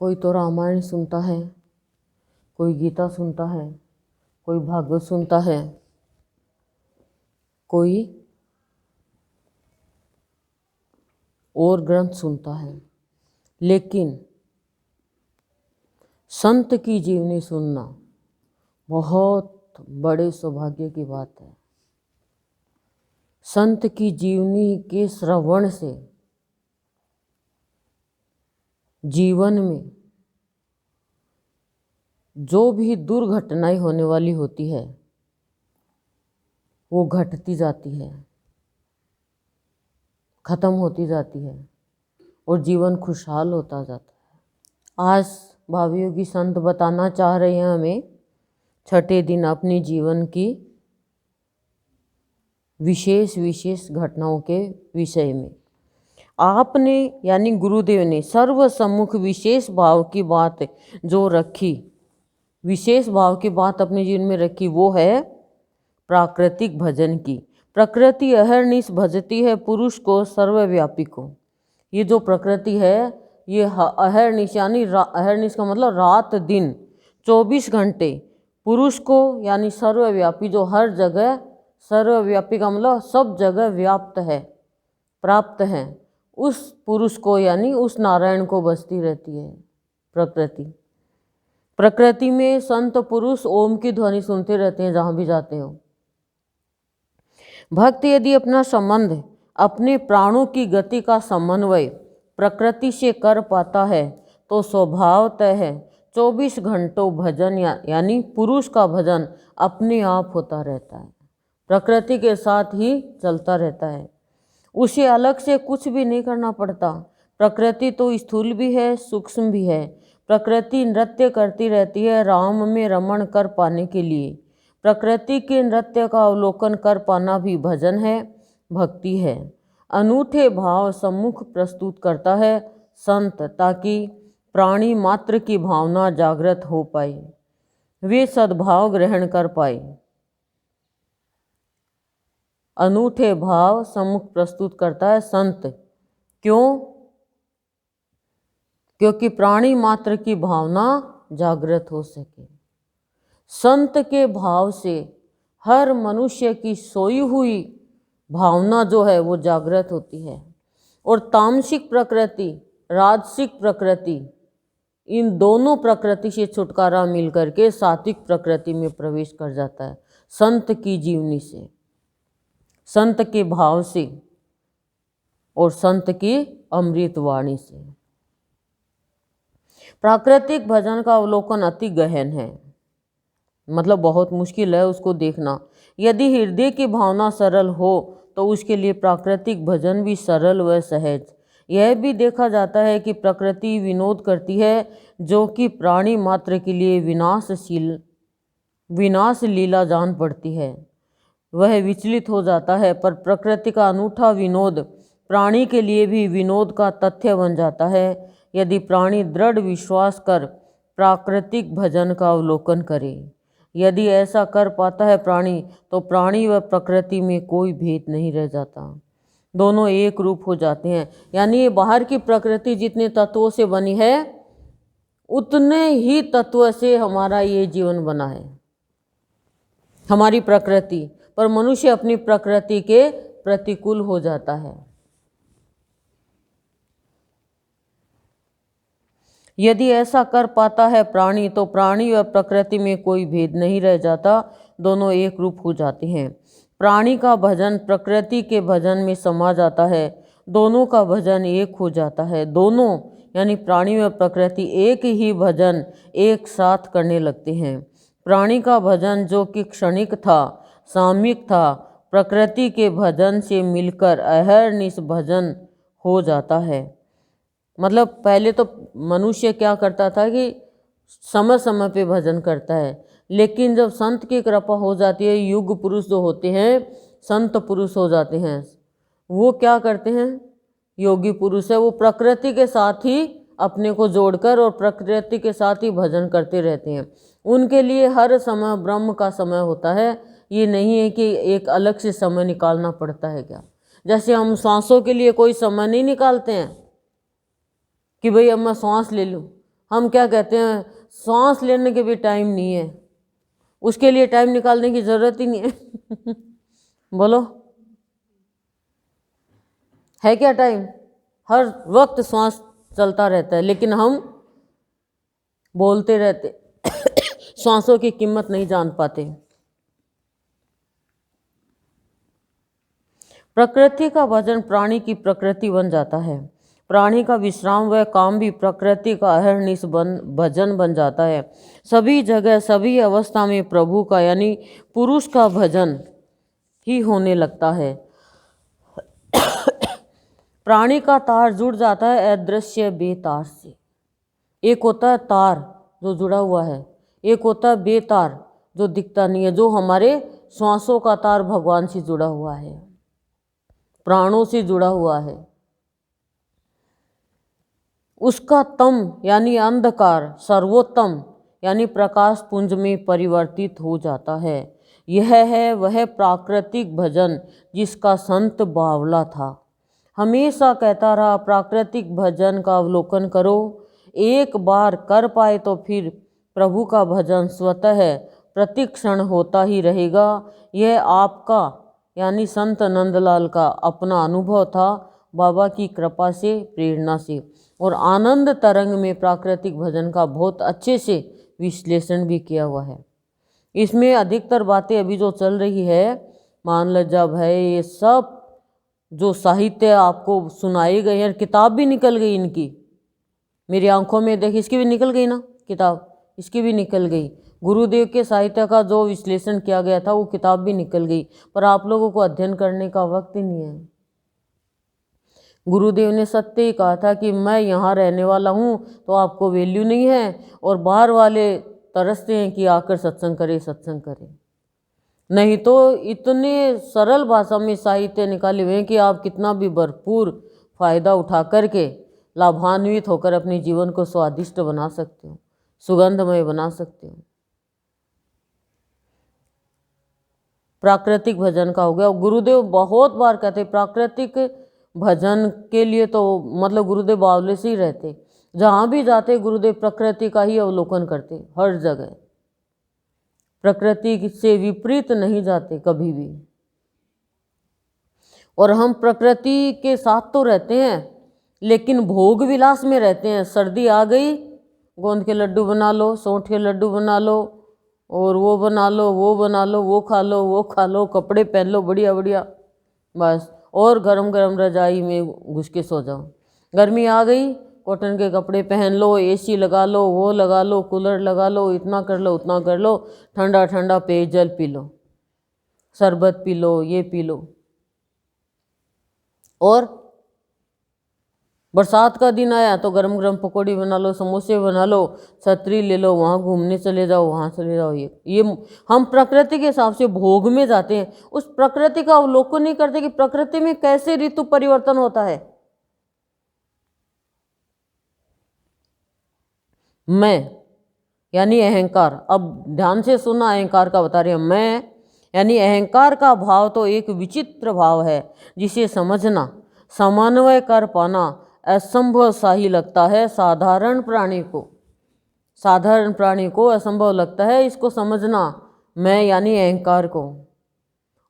कोई तो रामायण सुनता है, कोई गीता सुनता है, कोई भागवत सुनता है, कोई और ग्रंथ सुनता है, लेकिन संत की जीवनी सुनना बहुत बड़े सौभाग्य की बात है। संत की जीवनी के श्रवण से जीवन में जो भी दुर्घटनाएं होने वाली होती है वो घटती जाती है, खत्म होती जाती है और जीवन खुशहाल होता जाता है। आज भावी योगी संत बताना चाह रहे हैं हमें छठे दिन अपनी जीवन की विशेष घटनाओं के विषय में। आपने यानी गुरुदेव ने सर्वसम्मुख विशेष भाव की बात जो रखी, विशेष भाव की बात अपने जीवन में रखी, वो है प्राकृतिक भजन की। प्रकृति अहर्निश भजती है पुरुष को सर्वव्यापी को। ये जो प्रकृति है ये अहर्निश यानी अहर्निश का मतलब रात दिन 24 घंटे पुरुष को यानी सर्वव्यापी, जो हर जगह, सर्वव्यापी का मतलब सब जगह व्याप्त है, प्राप्त है, उस पुरुष को यानी उस नारायण को बसती रहती है प्रकृति। प्रकृति में संत पुरुष ओम की ध्वनि सुनते रहते हैं जहाँ भी जाते हो। भक्त यदि अपना संबंध, अपने प्राणों की गति का समन्वय प्रकृति से कर पाता है तो स्वभावतः है 24 घंटों भजन यानी पुरुष का भजन अपने आप होता रहता है, प्रकृति के साथ ही चलता रहता है। उसे अलग से कुछ भी नहीं करना पड़ता। प्रकृति तो स्थूल भी है, सूक्ष्म भी है। प्रकृति नृत्य करती रहती है राम में रमण कर पाने के लिए। प्रकृति के नृत्य का अवलोकन कर पाना भी भजन है, भक्ति है। अनूठे भाव सम्मुख प्रस्तुत करता है संत, ताकि प्राणी मात्र की भावना जागृत हो पाए, वे सद्भाव ग्रहण कर पाए। अनूठे भाव सम्मुख प्रस्तुत करता है संत, क्यों? क्योंकि प्राणी मात्र की भावना जागृत हो सके। संत के भाव से हर मनुष्य की सोई हुई भावना जो है वो जागृत होती है और तामसिक प्रकृति, राजसिक प्रकृति, इन दोनों प्रकृति से छुटकारा मिल करके सात्विक प्रकृति में प्रवेश कर जाता है संत की जीवनी से, संत के भाव से और संत की अमृत वाणी से। प्राकृतिक भजन का अवलोकन अति गहन है, मतलब बहुत मुश्किल है उसको देखना। यदि हृदय की भावना सरल हो तो उसके लिए प्राकृतिक भजन भी सरल व सहज। यह भी देखा जाता है कि प्रकृति विनोद करती है जो कि प्राणी मात्र के लिए विनाश लीला जान पड़ती है, वह विचलित हो जाता है। पर प्रकृति का अनूठा विनोद प्राणी के लिए भी विनोद का तथ्य बन जाता है यदि प्राणी दृढ़ विश्वास कर प्राकृतिक भजन का अवलोकन करे। यदि ऐसा कर पाता है प्राणी, तो प्राणी व प्रकृति में कोई भेद नहीं रह जाता, दोनों एक रूप हो जाते हैं। यानी ये बाहर की प्रकृति जितने तत्वों से बनी है उतने ही तत्व से हमारा ये जीवन बना है, हमारी प्रकृति। पर मनुष्य अपनी प्रकृति के प्रतिकूल हो जाता है। यदि ऐसा कर पाता है प्राणी, तो प्राणी व प्रकृति में कोई भेद नहीं रह जाता, दोनों एक रूप हो जाते हैं। प्राणी का भजन प्रकृति के भजन में समा जाता है, दोनों का भजन एक हो जाता है। दोनों यानी प्राणी व प्रकृति एक ही भजन एक साथ करने लगते हैं। प्राणी का भजन जो कि क्षणिक था, सामयिक था, प्रकृति के भजन से मिलकर अहर्निश भजन हो जाता है। मतलब पहले तो मनुष्य क्या करता था कि समय समय पे भजन करता है, लेकिन जब संत की कृपा हो जाती है, युग पुरुष जो होते हैं, संत पुरुष हो जाते हैं, वो क्या करते हैं, योगी पुरुष है, वो प्रकृति के साथ ही अपने को जोड़कर और प्रकृति के साथ ही भजन करते रहते हैं। उनके लिए हर समय ब्रह्म का समय होता है, ये नहीं है कि एक अलग से समय निकालना पड़ता है। क्या जैसे हम सांसों के लिए कोई समय नहीं निकालते हैं कि भाई अब मैं सांस ले लूँ, हम क्या कहते हैं, सांस लेने के भी टाइम नहीं है, उसके लिए टाइम निकालने की जरूरत ही नहीं है। बोलो, है क्या टाइम? हर वक्त सांस चलता रहता है, लेकिन हम बोलते रहते, सांसों की कीमत नहीं जान पाते। प्रकृति का भजन प्राणी की प्रकृति बन जाता है। प्राणी का विश्राम व काम भी प्रकृति का अहर्निश भजन बन जाता है। सभी जगह सभी अवस्था में प्रभु का यानी पुरुष का भजन ही होने लगता है। प्राणी का तार जुड़ जाता है अदृश्य बेतार से। एक होता है तार जो जुड़ा हुआ है, एक होता है बेतार जो दिखता नहीं है, जो हमारे श्वासों का तार भगवान से जुड़ा हुआ है, प्राणों से जुड़ा हुआ है। उसका तम यानी अंधकार सर्वोत्तम यानी प्रकाश पुंज में परिवर्तित हो जाता है। यह है वह प्राकृतिक भजन जिसका संत बावला था। हमेशा कहता रहा, प्राकृतिक भजन का अवलोकन करो, एक बार कर पाए तो फिर प्रभु का भजन स्वतः प्रतिक्षण होता ही रहेगा। यह आपका यानी संत नंदलाल का अपना अनुभव था, बाबा की कृपा से, प्रेरणा से। और आनंद तरंग में प्राकृतिक भजन का बहुत अच्छे से विश्लेषण भी किया हुआ है। इसमें अधिकतर बातें अभी जो चल रही है, मान लज्जा भय, ये सब जो साहित्य आपको सुनाए गए हैं, किताब भी निकल गई इनकी, मेरी आंखों में देख, इसकी भी निकल गई ना किताब, इसकी भी निकल गई। गुरुदेव के साहित्य का जो विश्लेषण किया गया था वो किताब भी निकल गई, पर आप लोगों को अध्ययन करने का वक्त ही नहीं है। गुरुदेव ने सत्य ही कहा था कि मैं यहाँ रहने वाला हूँ तो आपको वैल्यू नहीं है, और बाहर वाले तरसते हैं कि आकर सत्संग करें सत्संग करें। नहीं तो इतने सरल भाषा में साहित्य निकाले हुए हैं कि आप कितना भी भरपूर फायदा उठा करके लाभान्वित होकर अपने जीवन को स्वादिष्ट बना सकते हो, सुगंधमय बना सकते हो। प्राकृतिक भजन का हो गया। गुरुदेव बहुत बार कहते प्राकृतिक भजन के लिए तो मतलब गुरुदेव बावले से ही रहते, जहाँ भी जाते गुरुदेव प्रकृति का ही अवलोकन करते, हर जगह प्रकृति से विपरीत नहीं जाते कभी भी। और हम प्रकृति के साथ तो रहते हैं लेकिन भोग विलास में रहते हैं। सर्दी आ गई, गोंद के लड्डू बना लो, सौंठ के लड्डू बना लो, और वो बना लो, वो बना लो, वो खा लो, वो खा लो, कपड़े पहन लो बढ़िया बढ़िया, बस, और गरम गरम रजाई में घुस के सो जाओ। गर्मी आ गई, कॉटन के कपड़े पहन लो, एसी लगा लो, वो लगा लो, कूलर लगा लो, इतना कर लो उतना कर लो, ठंडा ठंडा पेयजल पी लो, शरबत पी लो, ये पी लो। और बरसात का दिन आया तो गरम गरम पकौड़ी बना लो, समोसे बना लो, छतरी ले लो, वहाँ घूमने चले जाओ, वहाँ चले जाओ। ये हम प्रकृति के हिसाब से भोग में जाते हैं, उस प्रकृति का अवलोकन नहीं करते कि प्रकृति में कैसे ऋतु परिवर्तन होता है। मैं यानी अहंकार, अब ध्यान से सुना, अहंकार का बता रहे हैं। मैं यानी अहंकार का भाव तो एक विचित्र भाव है जिसे समझना, समन्वय कर पाना असंभव सा ही लगता है साधारण प्राणी को। साधारण प्राणी को असंभव लगता है इसको समझना, मैं यानी अहंकार को।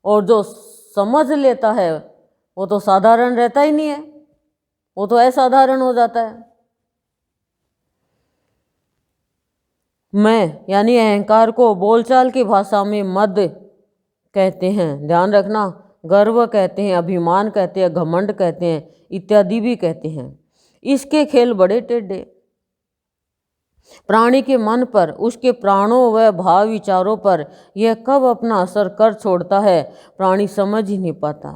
और जो समझ लेता है वो तो साधारण रहता ही नहीं है, वो तो असाधारण हो जाता है। मैं यानी अहंकार को बोलचाल की भाषा में मद कहते हैं, ध्यान रखना, गर्व कहते हैं, अभिमान कहते हैं, घमंड कहते हैं, इत्यादि भी कहते हैं। इसके खेल बड़े टेढ़े। प्राणी के मन पर, उसके प्राणों व भाव विचारों पर यह कब अपना असर कर छोड़ता है प्राणी समझ ही नहीं पाता।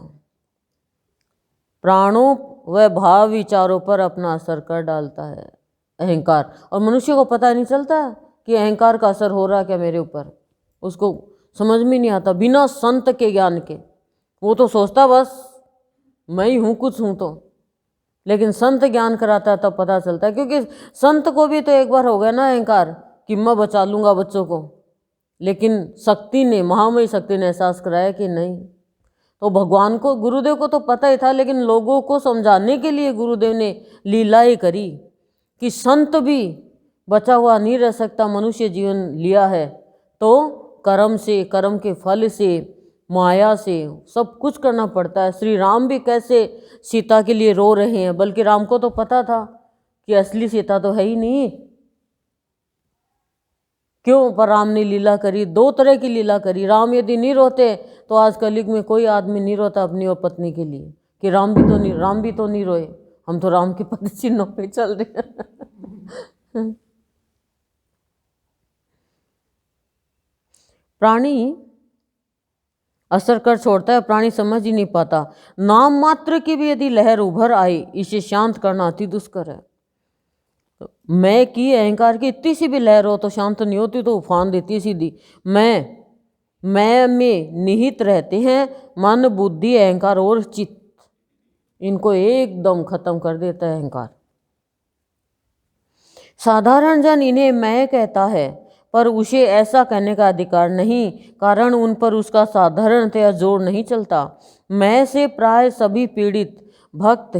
प्राणों व भाव विचारों पर अपना असर कर डालता है अहंकार, और मनुष्य को पता नहीं चलता कि अहंकार का असर हो रहा है क्या मेरे ऊपर, उसको समझ में नहीं आता बिना संत के ज्ञान के। वो तो सोचता बस मैं ही हूँ, कुछ हूँ तो, लेकिन संत ज्ञान कराता है तब पता चलता है। क्योंकि संत को भी तो एक बार हो गया ना अहंकार कि मैं बचा लूँगा बच्चों को, लेकिन शक्ति ने, महामयी शक्ति ने एहसास कराया कि नहीं। तो भगवान को, गुरुदेव को तो पता ही था, लेकिन लोगों को समझाने के लिए गुरुदेव ने लीलाएं करी कि संत भी बचा हुआ नहीं रह सकता। मनुष्य जीवन लिया है तो कर्म से, कर्म के फल से, माया से सब कुछ करना पड़ता है। श्री राम भी कैसे सीता के लिए रो रहे हैं, बल्कि राम को तो पता था कि असली सीता तो है ही नहीं। क्यों? पर राम ने लीला करी, दो तरह की लीला करी। राम यदि नहीं रोते तो आज कलयुग में कोई आदमी नहीं रोता अपनी और पत्नी के लिए कि राम भी तो नहीं रोए, हम तो राम के पद चिन्हों पे चल रहे हैं। प्राणी असर कर छोड़ता है, प्राणी समझ ही नहीं पाता। नाम मात्र की भी यदि लहर उभर आए, इसे शांत करना अति दुष्कर है। मैं की, अहंकार की इतनी सी भी लहर हो तो शांत नहीं होती, तो उफान देती है सीधी। मैं में निहित रहते हैं मन, बुद्धि, अहंकार और चित्त, इनको एकदम खत्म कर देता है अहंकार। साधारण जन इन्हें मैं कहता है, पर उसे ऐसा कहने का अधिकार नहीं, कारण उन पर उसका साधारणतया जोर नहीं चलता। मैं से प्राय सभी पीड़ित भक्त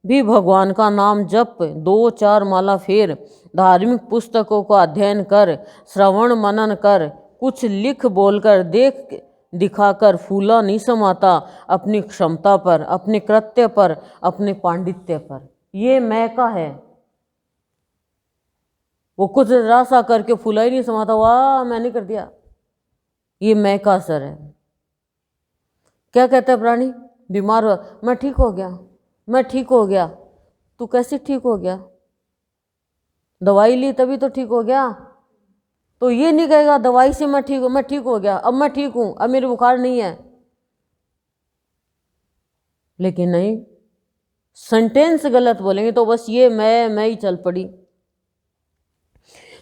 भी भगवान का नाम जप, 2-4 माला फेर, धार्मिक पुस्तकों का अध्ययन कर, श्रवण मनन कर, कुछ लिख बोलकर, देख दिखाकर फूला नहीं समाता अपनी क्षमता पर, अपने कृत्य पर, अपने पांडित्य पर। ये मैं का है, वो कुछ रासा करके फूला ही नहीं समाता, वाह मैंने कर दिया, ये मैं का असर है। क्या कहता है प्राणी? बीमार हुआ, मैं ठीक हो गया, मैं ठीक हो गया। तू कैसे ठीक हो गया? दवाई ली तभी तो ठीक हो गया। तो ये नहीं कहेगा दवाई से मैं ठीक हो गया, अब मैं ठीक हूं, अब मेरे बुखार नहीं है। लेकिन नहीं, सेंटेंस गलत बोलेंगे तो बस ये मैं ही चल पड़ी।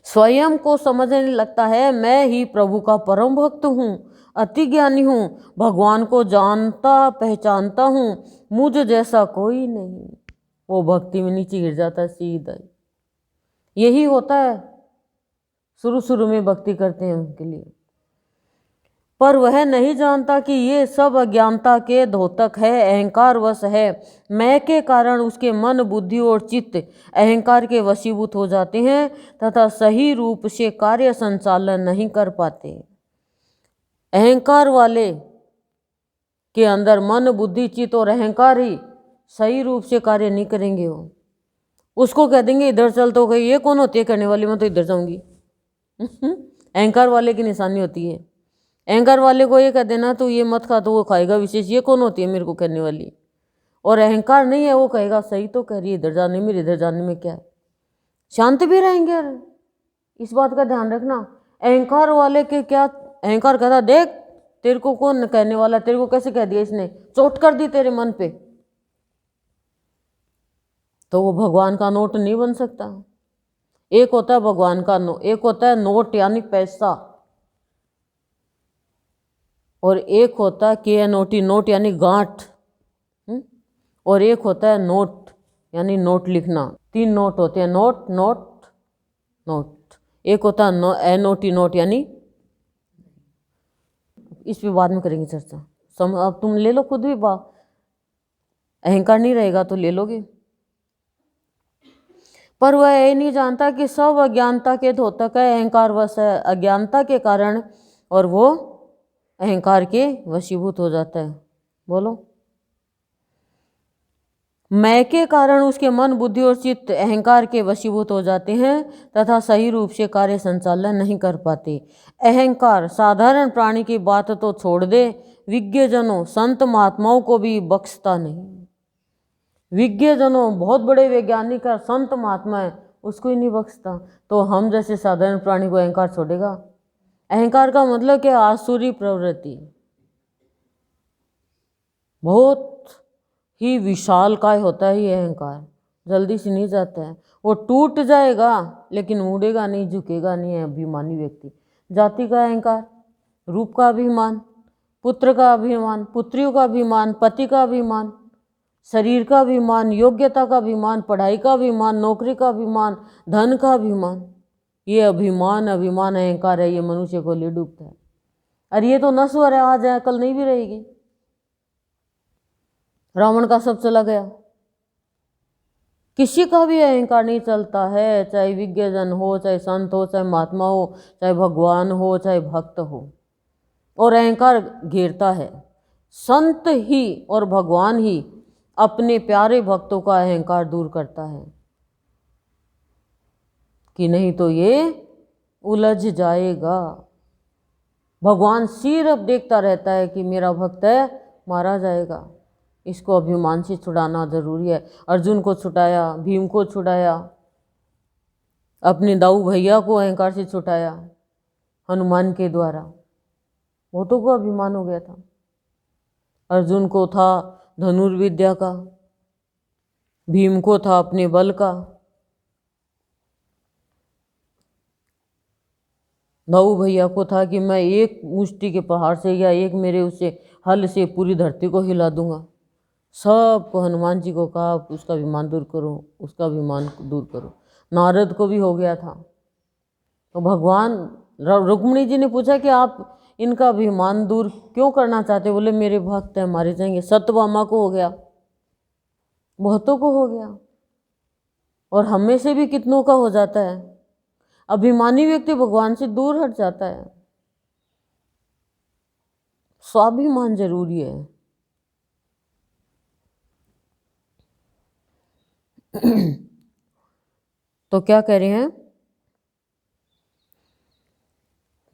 स्वयं को समझने लगता है मैं ही प्रभु का परम भक्त हूँ, अति ज्ञानी हूँ, भगवान को जानता पहचानता हूँ, मुझ जैसा कोई नहीं। वो भक्ति में नीचे गिर जाता है सीधा। यही होता है शुरू में भक्ति करते हैं उनके लिए, पर वह नहीं जानता कि ये सब अज्ञानता के द्योतक है, अहंकार वश है। मैं के कारण उसके मन, बुद्धि और चित्त अहंकार के वशीभूत हो जाते हैं तथा सही रूप से कार्य संचालन नहीं कर पाते। अहंकार वाले के अंदर मन, बुद्धि, चित्त और अहंकार ही सही रूप से कार्य नहीं करेंगे। वो उसको कह देंगे इधर चल, तो कहीं ये कौन होती है करने वाली, मैं तो इधर जाऊंगी। अहंकार वाले की निशानी होती है। अहंकार वाले को ये कह देना तो ये मत खा, तो वो खाएगा विशेष, ये कौन होती है मेरे को कहने वाली। और अहंकार नहीं है, वो कहेगा सही तो कह रही है, इधर जाने में, इधर जाने में क्या है। शांत भी रहेंगे यार, इस बात का ध्यान रखना। अहंकार वाले के क्या, अहंकार कहता देख तेरे को कौन कहने वाला, तेरे को कैसे कह दिया इसने, चोट कर दी तेरे मन पे, तो वो भगवान का नोट नहीं बन सकता। एक होता है भगवान का नोट, एक होता है नोट यानी पैसा, और एक होता है KNOT नोट यानी गांठ, और एक होता है नोट यानी नोट लिखना। 3 नोट होते हैं, नोट नोट नोट। एक होता है NOT नोट यानी, इस पे बाद में करेंगे चर्चा। अब तुम ले लो खुद भी, अहंकार नहीं रहेगा तो ले लोगे। पर वह ये नहीं जानता कि सब अज्ञानता के द्योतक है, अहंकार वश है, अज्ञानता के कारण, और वो अहंकार के वशीभूत हो जाता है। बोलो, मैं के कारण उसके मन, बुद्धि और चित्त अहंकार के वशीभूत हो जाते हैं तथा सही रूप से कार्य संचालन नहीं कर पाते। अहंकार साधारण प्राणी की बात तो छोड़ दे, विज्ञजनों संत महात्माओं को भी बख्शता नहीं। विज्ञजनों, बहुत बड़े वैज्ञानिक और संत महात्मा है, उसको ही नहीं बख्शता, तो हम जैसे साधारण प्राणी को अहंकार छोड़ेगा? अहंकार का मतलब क्या? आसुरी प्रवृत्ति, बहुत ही विशाल काय होता है ये अहंकार, जल्दी से नहीं जाता है। वो टूट जाएगा लेकिन मुड़ेगा नहीं, झुकेगा नहीं है अभिमानी व्यक्ति। जाति का अहंकार, रूप का अभिमान, पुत्र का अभिमान, पुत्रियों का अभिमान, पति का अभिमान, शरीर का अभिमान, योग्यता का अभिमान, पढ़ाई का अभिमान, नौकरी का अभिमान, धन का अभिमान, ये अभिमान अहंकार है, ये मनुष्य को ले डूबता है। अरे ये तो नश्वर है, आज है कल नहीं भी रहेगी। रावण का सब चला गया, किसी का भी अहंकार नहीं चलता है, चाहे विज्ञजन हो, चाहे संत हो, चाहे महात्मा हो, चाहे भगवान हो, चाहे भक्त हो, और अहंकार घेरता है। संत ही और भगवान ही अपने प्यारे भक्तों का अहंकार दूर करता है, कि नहीं तो ये उलझ जाएगा। भगवान सिर्फ देखता रहता है कि मेरा भक्त है, मारा जाएगा, इसको अभिमान से छुड़ाना जरूरी है। अर्जुन को छुटाया, भीम को छुड़ाया, अपने दाऊ भैया को अहंकार से छुटाया हनुमान के द्वारा। बहुतों को अभिमान हो गया था। अर्जुन को था धनुर्विद्या का, भीम को था अपने बल का, दाऊ भैया को था कि मैं एक मुष्टि के पहाड़ से या एक मेरे उसे हल से पूरी धरती को हिला दूंगा। सबको हनुमान जी को कहा उसका अभिमान दूर करो, उसका अभिमान दूर करो। नारद को भी हो गया था। तो भगवान रुक्मिणी जी ने पूछा कि आप इनका अभिमान दूर क्यों करना चाहते? बोले मेरे भक्त हैं, मारे जाएंगे। सत्यभामा को हो गया, बहुतों को हो गया, और हमें से भी कितनों का हो जाता है। अभिमानी व्यक्ति भगवान से दूर हट जाता है। स्वाभिमान जरूरी है। तो क्या कह रहे हैं,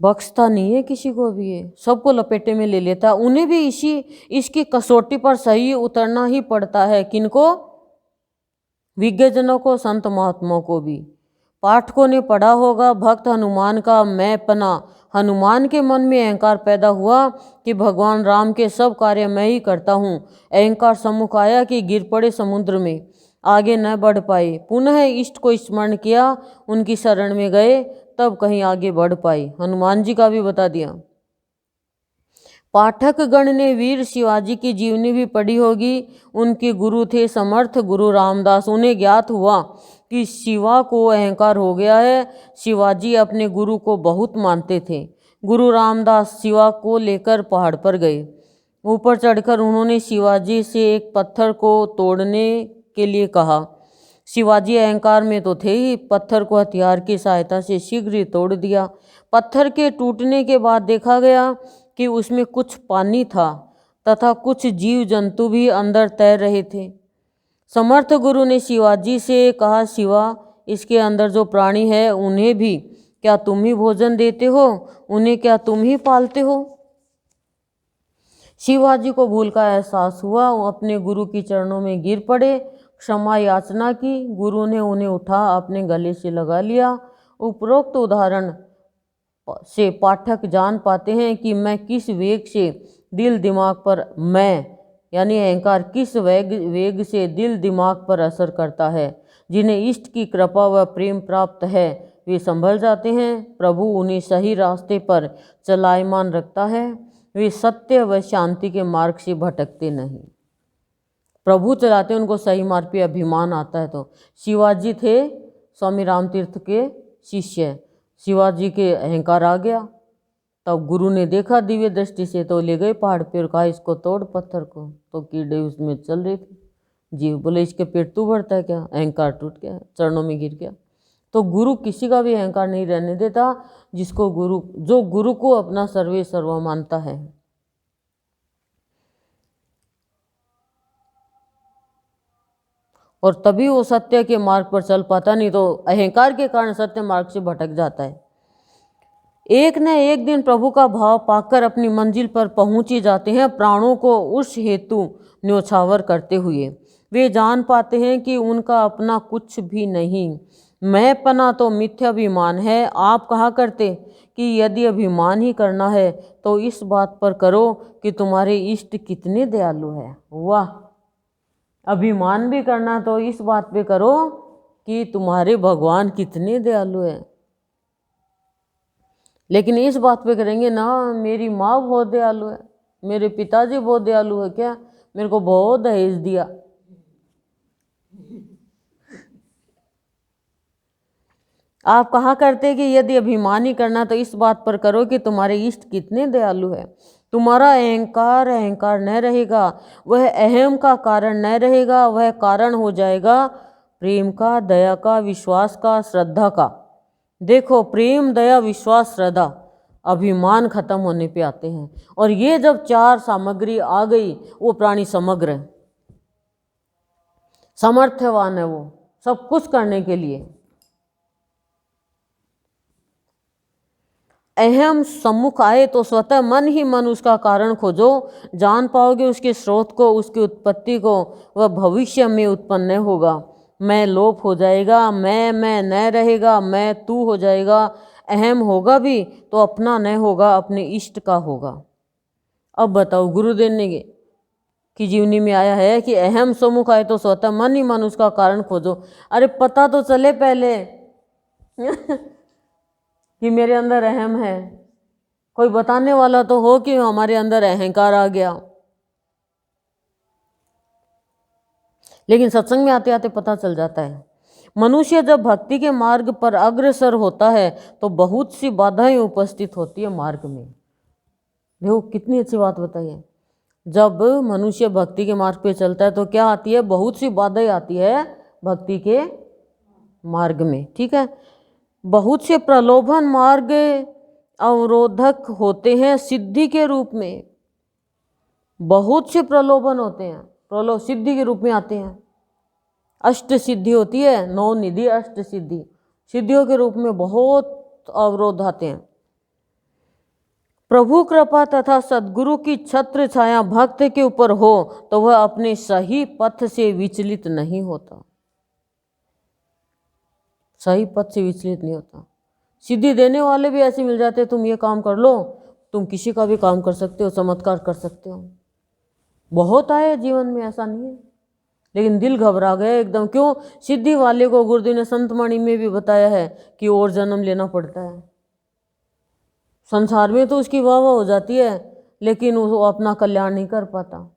बख्शता नहीं है किसी को भी, ये सबको लपेटे में ले लेता है। उन्हें भी इसकी कसौटी पर सही उतरना ही पड़ता है। किनको? विज्ञजनों को, संत महात्माओं को भी। पाठकों ने पढ़ा होगा भक्त हनुमान का मैंपना। हनुमान के मन में अहंकार पैदा हुआ कि भगवान राम के सब कार्य मैं ही करता हूँ। अहंकार सम्मुख आया कि गिर पड़े समुद्र में, आगे न बढ़ पाए। पुनः इष्ट को स्मरण किया, उनकी शरण में गए, तब कहीं आगे बढ़ पाई। हनुमान जी का भी बता दिया। पाठक गण ने वीर शिवाजी की जीवनी भी पढ़ी होगी। उनके गुरु थे समर्थ गुरु रामदास। उन्हें ज्ञात हुआ कि शिवा को अहंकार हो गया है। शिवाजी अपने गुरु को बहुत मानते थे। गुरु रामदास शिवा को लेकर पहाड़ पर गए। ऊपर चढ़कर उन्होंने शिवाजी से एक पत्थर को तोड़ने के लिए कहा। शिवाजी अहंकार में तो थे ही, पत्थर को हथियार की सहायता से शीघ्र ही तोड़ दिया। पत्थर के टूटने के बाद देखा गया कि उसमें कुछ पानी था तथा कुछ जीव जंतु भी अंदर तैर रहे थे। समर्थ गुरु ने शिवाजी से कहा, शिवा, इसके अंदर जो प्राणी है उन्हें भी क्या तुम ही भोजन देते हो? उन्हें क्या तुम ही पालते हो? शिवाजी को भूल का एहसास हुआ। वो अपने गुरु की चरणों में गिर पड़े, क्षमा याचना की। गुरु ने उन्हें उठा अपने गले से लगा लिया। उपरोक्त उदाहरण से पाठक जान पाते हैं कि मैं किस वेग से दिल दिमाग पर, मैं यानी अहंकार किस वेग से दिल दिमाग पर असर करता है। जिन्हें इष्ट की कृपा व प्रेम प्राप्त है वे संभल जाते हैं। प्रभु उन्हें सही रास्ते पर चलायमान रखता है। वे सत्य व शांति के मार्ग से भटकते नहीं। प्रभु चलाते उनको सही मार्ग पे। अभिमान आता है तो शिवाजी थे स्वामी राम तीर्थ के शिष्य। शिवाजी के अहंकार आ गया, तब गुरु ने देखा दिव्य दृष्टि से, तो ले गए पहाड़ पे और कहा इसको तोड़ पत्थर को। तो कीड़े उसमें चल रहे थे। जीव बोले इसके पेट तू भरता है क्या? अहंकार टूट गया, चरणों में गिर गया। तो गुरु किसी का भी अहंकार नहीं रहने देता। जो गुरु को अपना सर्वे सर्वा मानता है। और तभी वो सत्य के मार्ग पर चल पाता, नहीं तो अहंकार के कारण सत्य मार्ग से भटक जाता है। एक न एक दिन प्रभु का भाव पाकर अपनी मंजिल पर पहुंच ही जाते हैं। प्राणों को उस हेतु न्योछावर करते हुए वे जान पाते हैं कि उनका अपना कुछ भी नहीं। मैंपना तो मिथ्याभिमान है। आप कहा करते कि यदि अभिमान ही करना है तो इस बात पर करो कि तुम्हारे इष्ट कितने दयालु है। वाह! अभिमान भी करना तो इस बात पे करो कि तुम्हारे भगवान कितने दयालु है। लेकिन इस बात पे करेंगे ना, मेरी माँ बहुत दयालु है, मेरे पिताजी बहुत दयालु है, क्या मेरे को बहुत दहेज दिया। आप कहा करते कि यदि अभिमान ही करना तो इस बात पर करो कि तुम्हारे इष्ट कितने दयालु है। तुम्हारा अहंकार अहंकार न रहेगा, वह अहम का कारण न रहेगा, वह कारण हो जाएगा प्रेम का, दया का, विश्वास का, श्रद्धा का। देखो, प्रेम, दया, विश्वास, श्रद्धा अभिमान खत्म होने पे आते हैं। और ये जब चार सामग्री आ गई, वो प्राणी समग्र है, समर्थवान है, वो सब कुछ करने के लिए। अहम सम्मुख आए तो स्वतः मन ही मन उसका कारण खोजो, जान पाओगे उसके स्रोत को, उसकी उत्पत्ति को। वह भविष्य में उत्पन्न नहीं होगा। मैं लोप हो जाएगा, मैं न रहेगा, मैं तू हो जाएगा। अहम होगा भी तो अपना न होगा, अपने इष्ट का होगा। अब बताओ, गुरुदेव ने की जीवनी में आया है कि अहम सम्मुख आए तो स्वतः मन ही मन उसका कारण खोजो। अरे पता तो चले पहले कि मेरे अंदर अहम है। कोई बताने वाला तो हो कि हमारे अंदर अहंकार आ गया। लेकिन सत्संग में आते आते पता चल जाता है। मनुष्य जब भक्ति के मार्ग पर अग्रसर होता है तो बहुत सी बाधाएं उपस्थित होती है मार्ग में। देखो कितनी अच्छी बात बताई है। जब मनुष्य भक्ति के मार्ग पे चलता है तो क्या आती है? बहुत सी बाधाएं आती है भक्ति के मार्ग में। ठीक है, बहुत से प्रलोभन मार्ग अवरोधक होते हैं सिद्धि के रूप में। बहुत से प्रलोभन होते हैं, प्रलोभ सिद्धि के रूप में आते हैं। अष्ट सिद्धि होती है, 9 निधि अष्ट सिद्धि, सिद्धियों के रूप में बहुत अवरोध आते हैं। प्रभु कृपा तथा सद्गुरु की छत्र छाया भक्त के ऊपर हो तो वह अपने सही पथ से विचलित नहीं होता। सही पथ से विचलित नहीं होता। सिद्धि देने वाले भी ऐसे मिल जाते, तुम ये काम कर लो, तुम किसी का भी काम कर सकते हो, चमत्कार कर सकते हो। बहुत आए जीवन में, ऐसा नहीं है। लेकिन दिल घबरा गया एकदम। क्यों? सिद्धि वाले को गुरुदेव ने संतवाणी में भी बताया है कि और जन्म लेना पड़ता है। संसार में तो उसकी वाह वाह हो जाती है, लेकिन वो अपना कल्याण नहीं कर पाता।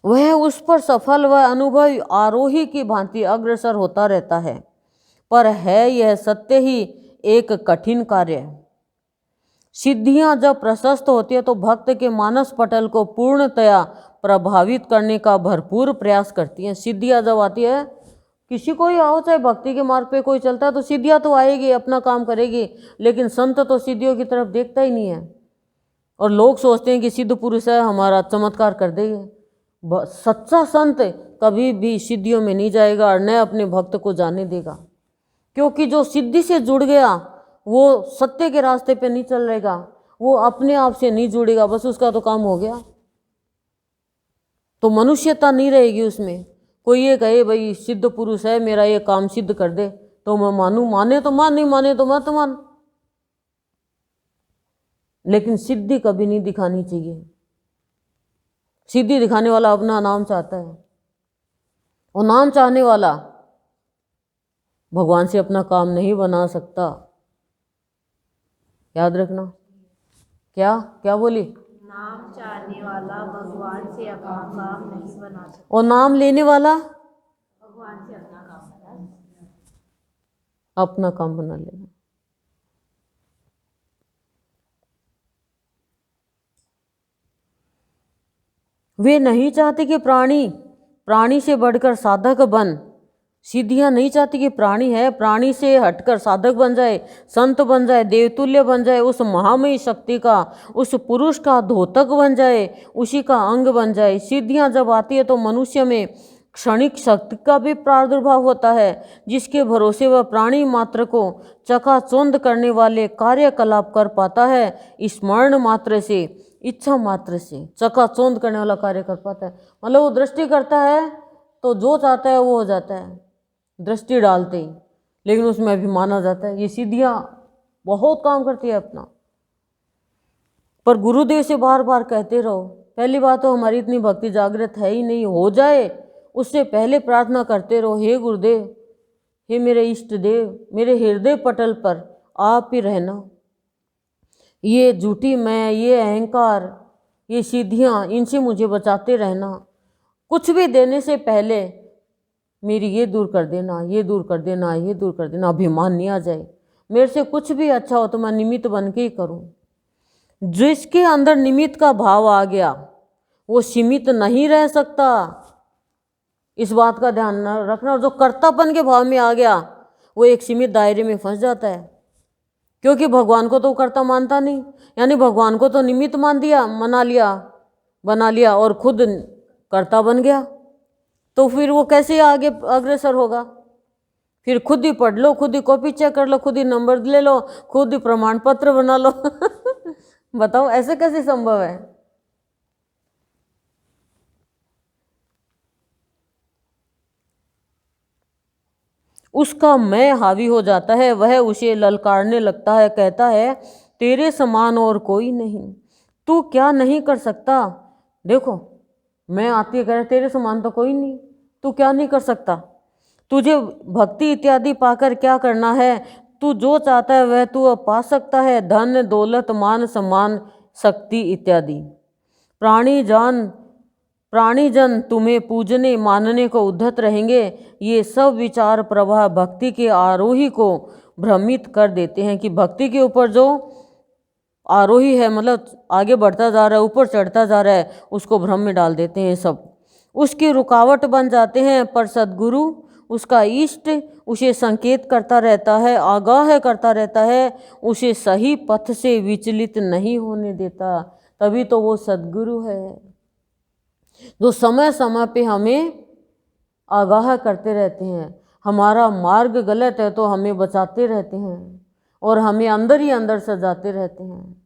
वह उस पर सफल व अनुभवी आरोही की भांति अग्रसर होता रहता है, पर है यह सत्य ही एक कठिन कार्य। सिद्धियां जब प्रशस्त होती है तो भक्त के मानस पटल को पूर्णतया प्रभावित करने का भरपूर प्रयास करती हैं। सिद्धियां जब आती है, किसी को ही आओ, चाहे भक्ति के मार्ग पे कोई चलता है तो सिद्धियां तो आएगी, अपना काम करेगी। लेकिन संत तो सिद्धियों की तरफ देखता ही नहीं है। और लोग सोचते हैं कि सिद्ध पुरुष है, हमारा चमत्कार कर देंगे। सच्चा संत कभी भी सिद्धियों में नहीं जाएगा और न अपने भक्त को जाने देगा। क्योंकि जो सिद्धि से जुड़ गया वो सत्य के रास्ते पे नहीं चल रहेगा, वो अपने आप से नहीं जुड़ेगा, बस उसका तो काम हो गया, तो मनुष्यता नहीं रहेगी उसमें। कोई ये कहे भाई सिद्ध पुरुष है, मेरा ये काम सिद्ध कर दे, तो मैं मानूं, माने तो मान, नहीं माने तो मत मान। लेकिन सिद्धि कभी नहीं दिखानी चाहिए। सिद्धि दिखाने वाला अपना नाम चाहता है, और नाम चाहने वाला भगवान से अपना काम नहीं बना सकता। याद रखना। क्या क्या बोली? नाम चाहने वाला भगवान से अपना काम नहीं बना सकता, और नाम लेने वाला भगवान से अपना काम बना लेगा। वे नहीं चाहते कि प्राणी से बढ़कर साधक बन। सिद्धियां नहीं चाहती कि प्राणी है, प्राणी से हटकर साधक बन जाए, संत बन जाए, देवतुल्य बन जाए, उस महामयी शक्ति का, उस पुरुष का धोतक बन जाए, उसी का अंग बन जाए। सिद्धियां जब आती है तो मनुष्य में क्षणिक शक्ति का भी प्रादुर्भाव होता है, जिसके भरोसे वह प्राणी मात्र को चकाचौंध करने वाले कार्यकलाप कर पाता है। स्मरण मात्र से, इच्छा मात्र से चकाचौंध करने वाला कार्य कर पाता है। मतलब वो दृष्टि करता है तो जो चाहता है वो हो जाता है, दृष्टि डालते ही। लेकिन उसमें अभिमान आ जाता है। ये सिद्धियां बहुत काम करती है अपना। पर गुरुदेव से बार बार कहते रहो। पहली बात तो हमारी इतनी भक्ति जागृत है ही नहीं, हो जाए उससे पहले प्रार्थना करते रहो, हे गुरुदेव, हे मेरे इष्ट देव, मेरे हृदय पटल पर आप ही रहना। ये झूठी मैं, ये अहंकार, ये सिद्धियां, इनसे मुझे बचाते रहना। कुछ भी देने से पहले मेरी ये दूर कर देना, ये दूर कर देना, ये दूर कर देना। अभिमान नहीं आ जाए। मेरे से कुछ भी अच्छा हो तो मैं निमित्त बन के ही करूं। जिसके अंदर निमित्त का भाव आ गया वो सीमित नहीं रह सकता। इस बात का ध्यान न रखना। और जो कर्तापन के भाव में आ गया वो एक सीमित दायरे में फंस जाता है, क्योंकि भगवान को तो कर्ता मानता नहीं, यानी भगवान को तो निमित्त मान दिया, बना लिया और खुद कर्ता बन गया। तो फिर वो कैसे आगे अग्रसर होगा? फिर खुद ही पढ़ लो, खुद ही कॉपी चेक कर लो, खुद ही नंबर ले लो, खुद ही प्रमाण पत्र बना लो। बताओ ऐसे कैसे संभव है? उसका मैं हावी हो जाता है, वह उसे ललकारने लगता है, कहता है तेरे समान और कोई नहीं, तू क्या नहीं कर सकता। देखो मैं आती है, कह रहा तेरे समान तो कोई नहीं, तू क्या नहीं कर सकता, तुझे भक्ति इत्यादि पाकर क्या करना है, तू जो चाहता है वह तू अब पा सकता है, धन दौलत मान सम्मान शक्ति इत्यादि। प्राणीजन तुम्हें पूजने मानने को उद्धत रहेंगे। ये सब विचार प्रवाह भक्ति के आरोही को भ्रमित कर देते हैं कि भक्ति के ऊपर जो आरोही है, मतलब आगे बढ़ता जा रहा है, ऊपर चढ़ता जा रहा है, उसको भ्रम में डाल देते हैं सब, उसकी रुकावट बन जाते हैं। पर सद्गुरु उसका इष्ट उसे संकेत करता रहता है, आगाह करता रहता है, उसे सही पथ से विचलित नहीं होने देता। तभी तो वो सद्गुरु है जो समय समय पे हमें आगाह करते रहते हैं। हमारा मार्ग गलत है तो हमें बचाते रहते हैं और हमें अंदर ही अंदर सजाते रहते हैं।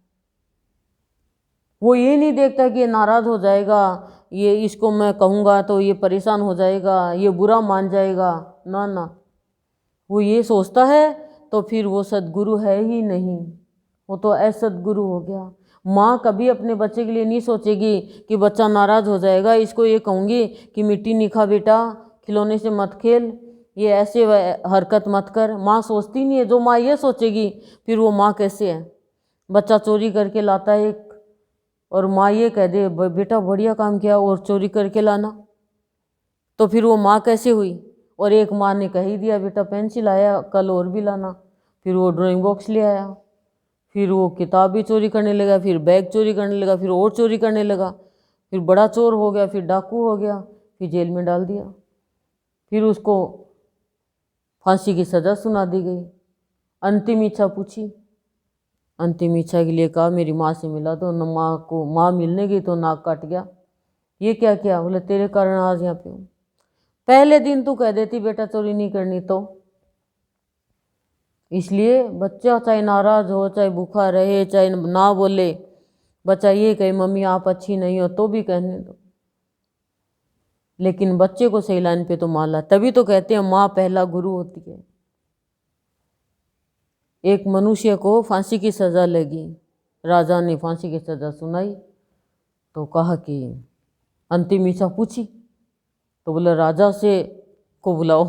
वो ये नहीं देखता कि ये नाराज़ हो जाएगा, ये इसको मैं कहूँगा तो ये परेशान हो जाएगा, ये बुरा मान जाएगा, ना ना, वो ये सोचता है तो फिर वो सद्गुरु है ही नहीं, वो तो असद्गुरु हो गया। माँ कभी अपने बच्चे के लिए नहीं सोचेगी कि बच्चा नाराज़ हो जाएगा, इसको ये कहूँगी कि मिट्टी नहीं खा बेटा, खिलौने से मत खेल, ये ऐसे हरकत मत कर। माँ सोचती नहीं है। जो माँ ये सोचेगी फिर वो माँ कैसे है? बच्चा चोरी करके लाता है एक, और माँ ये कह दे बेटा बढ़िया काम किया और चोरी करके लाना, तो फिर वो माँ कैसे हुई? और एक माँ ने कह ही दिया बेटा पेंसिल आया कल और भी लाना, फिर वो ड्राइंग बॉक्स ले आया, फिर वो किताब भी चोरी करने लगा, फिर बैग चोरी करने लगा, फिर और चोरी करने लगा, फिर बड़ा चोर हो गया, फिर डाकू हो गया, फिर जेल में डाल दिया, फिर उसको फांसी की सज़ा सुना दी गई। अंतिम इच्छा पूछी, अंतिम इच्छा के लिए कहा मेरी माँ से मिला दो, न माँ मिलने गई तो नाक काट गया। ये क्या किया? बोले तेरे कारण आज यहाँ पे हूँ। पहले दिन तू कह देती बेटा चोरी नहीं करनी तो। इसलिए बच्चा चाहे नाराज़ हो, चाहे भूखा रहे, चाहे ना बोले, बच्चा ये कहे मम्मी आप अच्छी नहीं हो तो भी कहने दो, लेकिन बच्चे को सही लाइन पे तो माला। तभी तो कहते हैं माँ पहला गुरु होती है। एक मनुष्य को फांसी की सज़ा लगी, राजा ने फांसी की सज़ा सुनाई तो कहा कि अंतिम इच्छा पूछी, तो बोला राजा से को बुलाओ,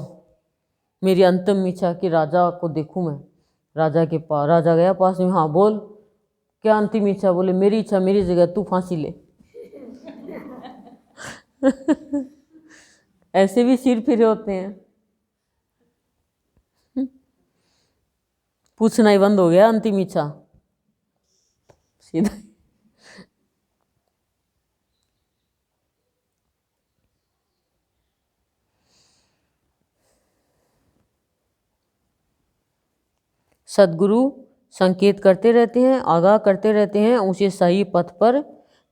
मेरी अंतिम इच्छा कि राजा को देखूं मैं। राजा के पास, राजा गया पास में, हाँ बोल क्या अंतिम इच्छा? बोले मेरी इच्छा मेरी जगह तू फांसी ले। ऐसे भी सिर फिरे होते हैं, पूछना ही बंद हो गया अंतिम इच्छा सीधा। सद्गुरु संकेत करते रहते हैं, आगाह करते रहते हैं, उसे सही पथ पर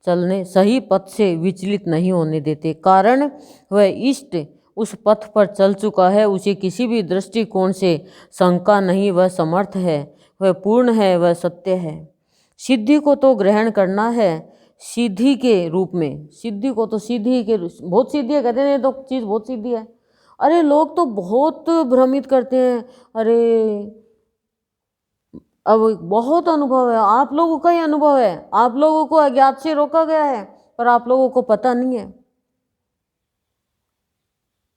चलने, सही पथ से विचलित नहीं होने देते। कारण वह इष्ट उस पथ पर चल चुका है, उसे किसी भी दृष्टिकोण से शंका नहीं, वह समर्थ है, वह पूर्ण है, वह सत्य है। सिद्धि को तो ग्रहण करना है सिद्धि के रूप में, सिद्धि को तो सिद्धि के, बहुत सिद्धि है कहते हैं तो चीज़ बहुत सिद्धि है। अरे लोग तो बहुत भ्रमित करते हैं, अरे अब बहुत अनुभव है, आप लोगों का ही अनुभव है, आप लोगों को अज्ञात से रोका गया है, पर आप लोगों को पता नहीं है।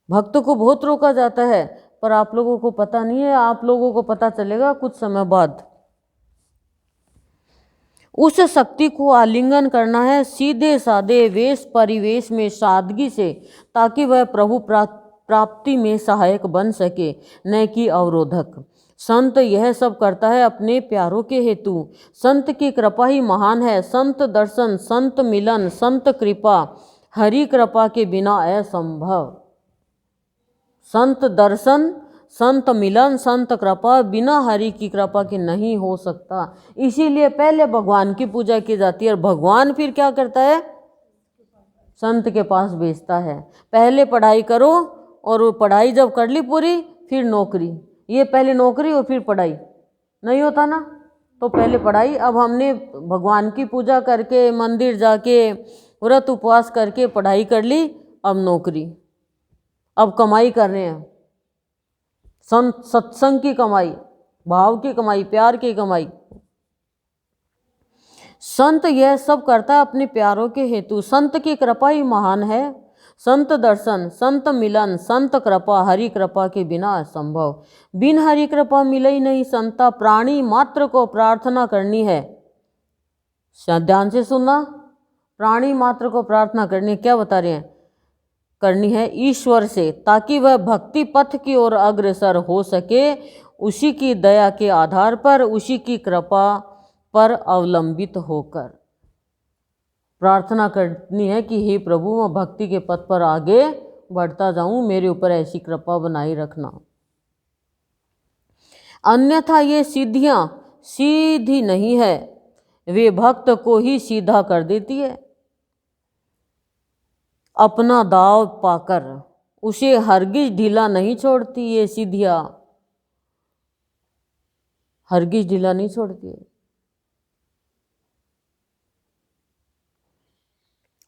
भक्त को बहुत रोका जाता है पर आप लोगों को पता नहीं है, आप लोगों को पता चलेगा कुछ समय बाद। उस शक्ति को आलिंगन करना है सीधे साधे वेश परिवेश में सादगी से, ताकि वह प्रभु प्राप्ति में सहायक बन सके, न कि अवरोधक। संत यह सब करता है अपने प्यारों के हेतु। संत की कृपा ही महान है। संत दर्शन, संत मिलन, संत कृपा हरि कृपा के बिना असंभव। संत दर्शन, संत मिलन, संत कृपा बिना हरि की कृपा के नहीं हो सकता। इसीलिए पहले भगवान की पूजा की जाती है और भगवान फिर क्या करता है, संत के पास भेजता है। पहले पढ़ाई करो और वो पढ़ाई जब कर ली पूरी फिर नौकरी, ये पहले नौकरी और फिर पढ़ाई नहीं होता ना। तो पहले पढ़ाई, अब हमने भगवान की पूजा करके मंदिर जाके व्रत उपवास करके पढ़ाई कर ली, अब नौकरी, अब कमाई कर रहे हैं, सत्संग की कमाई, भाव की कमाई, प्यार की कमाई। संत यह सब करता है अपने प्यारों के हेतु। संत की कृपा ही महान है। संत दर्शन, संत मिलन, संत कृपा हरि कृपा के बिना असंभव। बिन हरि कृपा मिले ही नहीं संता, प्राणी मात्र को प्रार्थना करनी है। ध्यान से सुनना, प्राणी मात्र को प्रार्थना करनी, क्या बता रहे हैं, करनी है ईश्वर से, ताकि वह भक्ति पथ की ओर अग्रसर हो सके। उसी की दया के आधार पर, उसी की कृपा पर अवलंबित होकर प्रार्थना करनी है कि हे प्रभु मैं भक्ति के पथ पर आगे बढ़ता जाऊं, मेरे ऊपर ऐसी कृपा बनाई रखना। अन्यथा ये सिद्धियां सीधी नहीं है, वे भक्त को ही सीधा कर देती है। अपना दाव पाकर उसे हरगिज ढीला नहीं छोड़ती, ये सिद्धियां हरगिज ढीला नहीं छोड़ती है,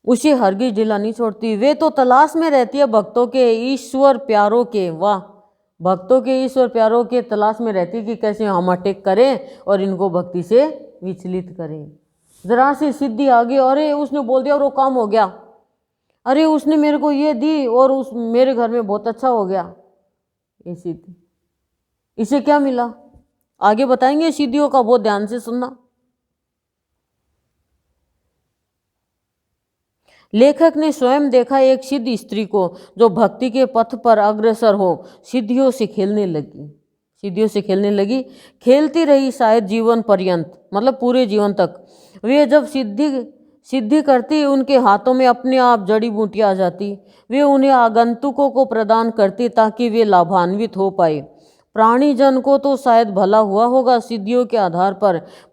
उसे हरगिज ढीला नहीं छोड़ती। वे तो तलाश में रहती है भक्तों के ईश्वर प्यारों के, वाह, भक्तों के ईश्वर प्यारों के तलाश में रहती है कि कैसे हम अटैक करें और इनको भक्ति से विचलित करें। जरा सी सिद्धि आ गई, अरे उसने बोल दिया और वो काम हो गया, अरे उसने मेरे को ये दी और उस मेरे घर में बहुत अच्छा हो गया, ये सिद्धि, इसे क्या मिला आगे बताएंगे सिद्धियों का, बहुत ध्यान से सुनना। लेखक ने स्वयं देखा एक सिद्ध स्त्री को जो भक्ति के पथ पर अग्रसर हो सिद्धियों से खेलने लगी, सिद्धियों से खेलने लगी, खेलती रही शायद जीवन पर्यंत, मतलब पूरे जीवन तक। वे जब सिद्धि करती, उनके हाथों में अपने आप जड़ी बूटियां आ जाती, वे उन्हें आगंतुकों को प्रदान करती ताकि वे लाभान्वित हो पाए। प्राणी जन को तो शायद भला हुआ होगा सिद्धियों के आधार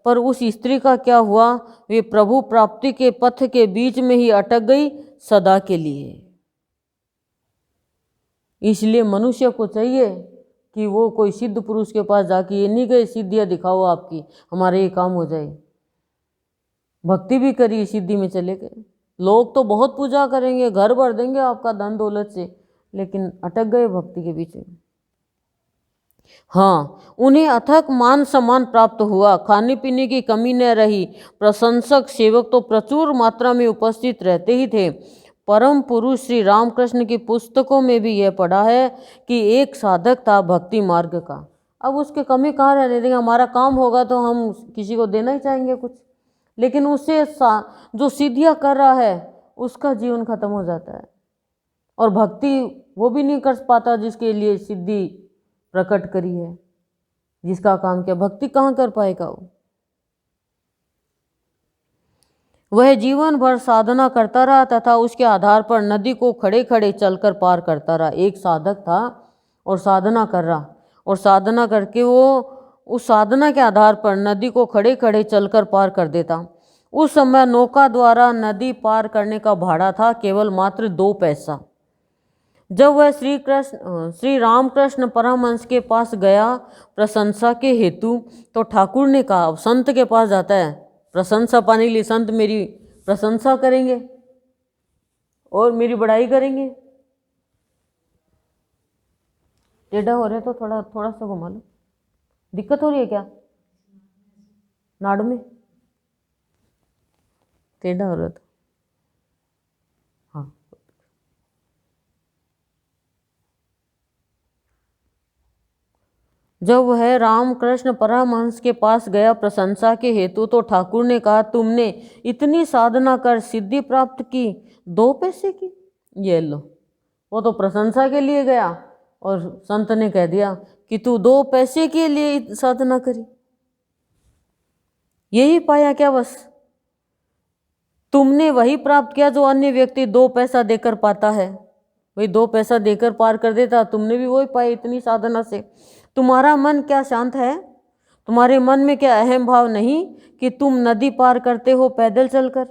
पर उस स्त्री का क्या हुआ, वे प्रभु प्राप्ति के पथ के बीच में ही अटक गई सदा के लिए। इसलिए मनुष्य को चाहिए कि वो कोई सिद्ध पुरुष के पास जाके ये नहीं कहे सिद्धियां दिखाओ आपकी, हमारे ये काम हो जाए। भक्ति भी करी, सिद्धि में चले गए। लोग तो बहुत पूजा करेंगे, घर भर देंगे आपका धन दौलत से, लेकिन अटक गए भक्ति के बीच में। हाँ, उन्हें अथक मान सम्मान प्राप्त हुआ, खाने पीने की कमी न रही, प्रशंसक सेवक तो प्रचुर मात्रा में उपस्थित रहते ही थे। परम पुरुष श्री रामकृष्ण की पुस्तकों में भी यह पढ़ा है कि एक साधक था भक्ति मार्ग का। अब उसके कमी कहाँ रहने देंगे, हमारा काम होगा तो हम किसी को देना ही चाहेंगे कुछ, लेकिन उससे जो सिद्धियाँ कर रहा है उसका जीवन खत्म हो जाता है। और भक्ति वो भी नहीं कर पाता जिसके लिए सिद्धि प्रकट करी है, जिसका काम क्या, भक्ति कहाँ कर पाएगा वो। वह जीवन भर साधना करता रहा तथा उसके आधार पर नदी को खड़े खड़े चलकर पार करता रहा। एक साधक था और साधना कर रहा, और साधना करके वो उस साधना के आधार पर नदी को खड़े खड़े चलकर पार कर देता। उस समय नौका द्वारा नदी पार करने का भाड़ा था केवल मात्र 2 पैसा। जब वह श्री रामकृष्ण परमहंस के पास गया प्रशंसा के हेतु, तो ठाकुर ने कहा, अब संत के पास जाता है प्रशंसा पाने के लिए, संत मेरी प्रशंसा करेंगे और मेरी बड़ाई करेंगे। टेढ़ा हो रहा है तो थोड़ा सा घुमा लो, दिक्कत हो रही है क्या नाड़ में, टेढ़ा हो रहा था। हाँ, जब वह रामकृष्ण परमहंस के पास गया प्रशंसा के हेतु, तो ठाकुर ने कहा, तुमने इतनी साधना कर सिद्धि प्राप्त की 2 पैसे की, ये लो। वो तो प्रशंसा के लिए गया और संत ने कह दिया कि तू 2 पैसे के लिए साधना करी, यही पाया क्या बस। तुमने वही प्राप्त किया जो अन्य व्यक्ति 2 पैसा देकर पाता है। भाई 2 पैसा देकर पार कर देता, तुमने भी वही पाए इतनी साधना से। तुम्हारा मन क्या शांत है? तुम्हारे मन में क्या अहम भाव नहीं कि तुम नदी पार करते हो पैदल चलकर?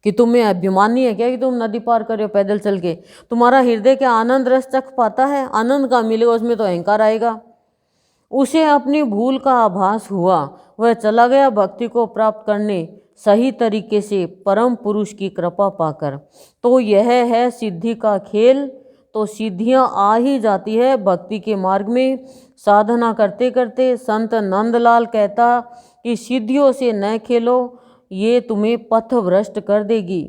कि तुम्हें अभिमान नहीं है क्या कि तुम नदी पार कर रहे हो पैदल चल के? तुम्हारा हृदय क्या आनंद रस चख पाता है? आनंद का मिलेगा, उसमें तो अहंकार आएगा। उसे अपनी भूल का आभास हुआ, वह चला गया भक्ति को प्राप्त करने सही तरीके से परम पुरुष की कृपा पाकर। तो यह है सिद्धि का खेल। तो सिद्धियां आ ही जाती है भक्ति के मार्ग में। साधना करते करते संत नंदलाल कहता कि सिद्धियों से न खेलो, ये तुम्हें पथभ्रष्ट कर देगी,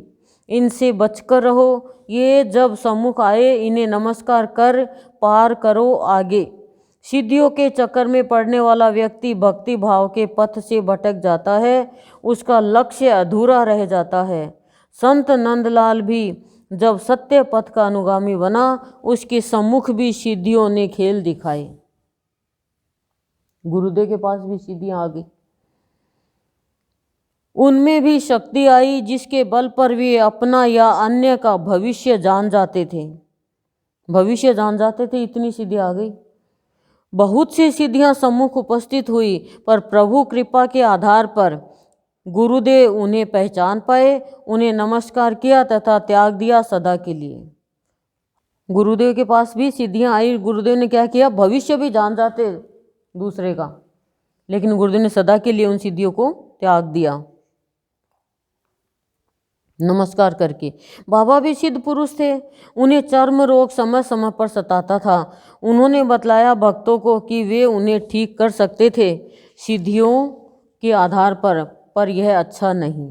इनसे बचकर रहो। ये जब सम्मुख आए इन्हें नमस्कार कर पार करो आगे। सिद्धियों के चक्कर में पड़ने वाला व्यक्ति भक्ति भाव के पथ से भटक जाता है, उसका लक्ष्य अधूरा रह जाता है। संत नंदलाल भी जब सत्य पथ का अनुगामी बना, उसके सम्मुख भी सिद्धियों ने खेल दिखाए। गुरुदेव के पास भी सिद्धियां आ गई, उनमें भी शक्ति आई जिसके बल पर वे अपना या अन्य का भविष्य जान जाते थे। भविष्य जान जाते थे, इतनी सिद्धि आ गई। बहुत सी सिद्धियां सम्मुख उपस्थित हुई, पर प्रभु कृपा के आधार पर गुरुदेव उन्हें पहचान पाए, उन्हें नमस्कार किया तथा त्याग दिया सदा के लिए। गुरुदेव के पास भी सिद्धियां आई, गुरुदेव ने क्या किया? भविष्य भी जान जाते दूसरे का, लेकिन गुरुदेव ने सदा के लिए उन सिद्धियों को त्याग दिया नमस्कार करके। बाबा भी सिद्ध पुरुष थे, उन्हें चर्म रोग समय समय पर सताता था। उन्होंने बतलाया भक्तों को कि वे उन्हें ठीक कर सकते थे सिद्धियों के आधार पर यह अच्छा नहीं।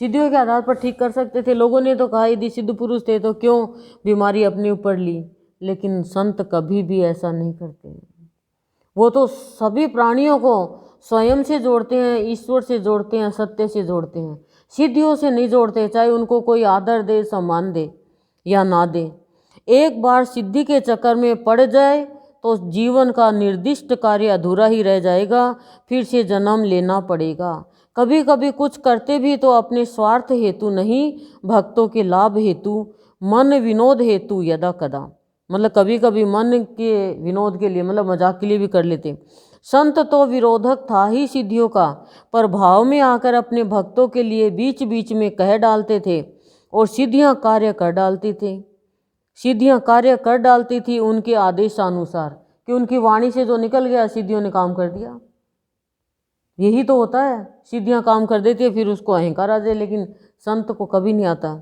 सिद्धियों के आधार पर ठीक कर सकते थे। लोगों ने तो कहा यदि सिद्ध पुरुष थे तो क्यों बीमारी अपने ऊपर ली, लेकिन संत कभी भी ऐसा नहीं करते। वो तो सभी प्राणियों को स्वयं से जोड़ते हैं, ईश्वर से जोड़ते हैं, सत्य से जोड़ते हैं, सिद्धियों से नहीं जोड़ते, चाहे उनको कोई आदर दे, सम्मान दे या ना दे। एक बार सिद्धि के चक्कर में पड़ जाए तो जीवन का निर्दिष्ट कार्य अधूरा ही रह जाएगा, फिर से जन्म लेना पड़ेगा। कभी कभी कुछ करते भी तो अपने स्वार्थ हेतु नहीं, भक्तों के लाभ हेतु, मन विनोद हेतु यदा कदा, मतलब कभी कभी मन के विनोद के लिए, मतलब मजाक के लिए भी कर लेते। संत तो विरोधक था ही सिद्धियों का, पर भाव में आकर अपने भक्तों के लिए बीच बीच में कह डालते थे और सिद्धियां कार्य कर डालती थी। सिद्धियां कार्य कर डालती थी उनके आदेशानुसार, कि उनकी वाणी से जो निकल गया सिद्धियों ने काम कर दिया। यही तो होता है, सिद्धियां काम कर देती है, फिर उसको अहंकार आ जाए, लेकिन संत को कभी नहीं आता।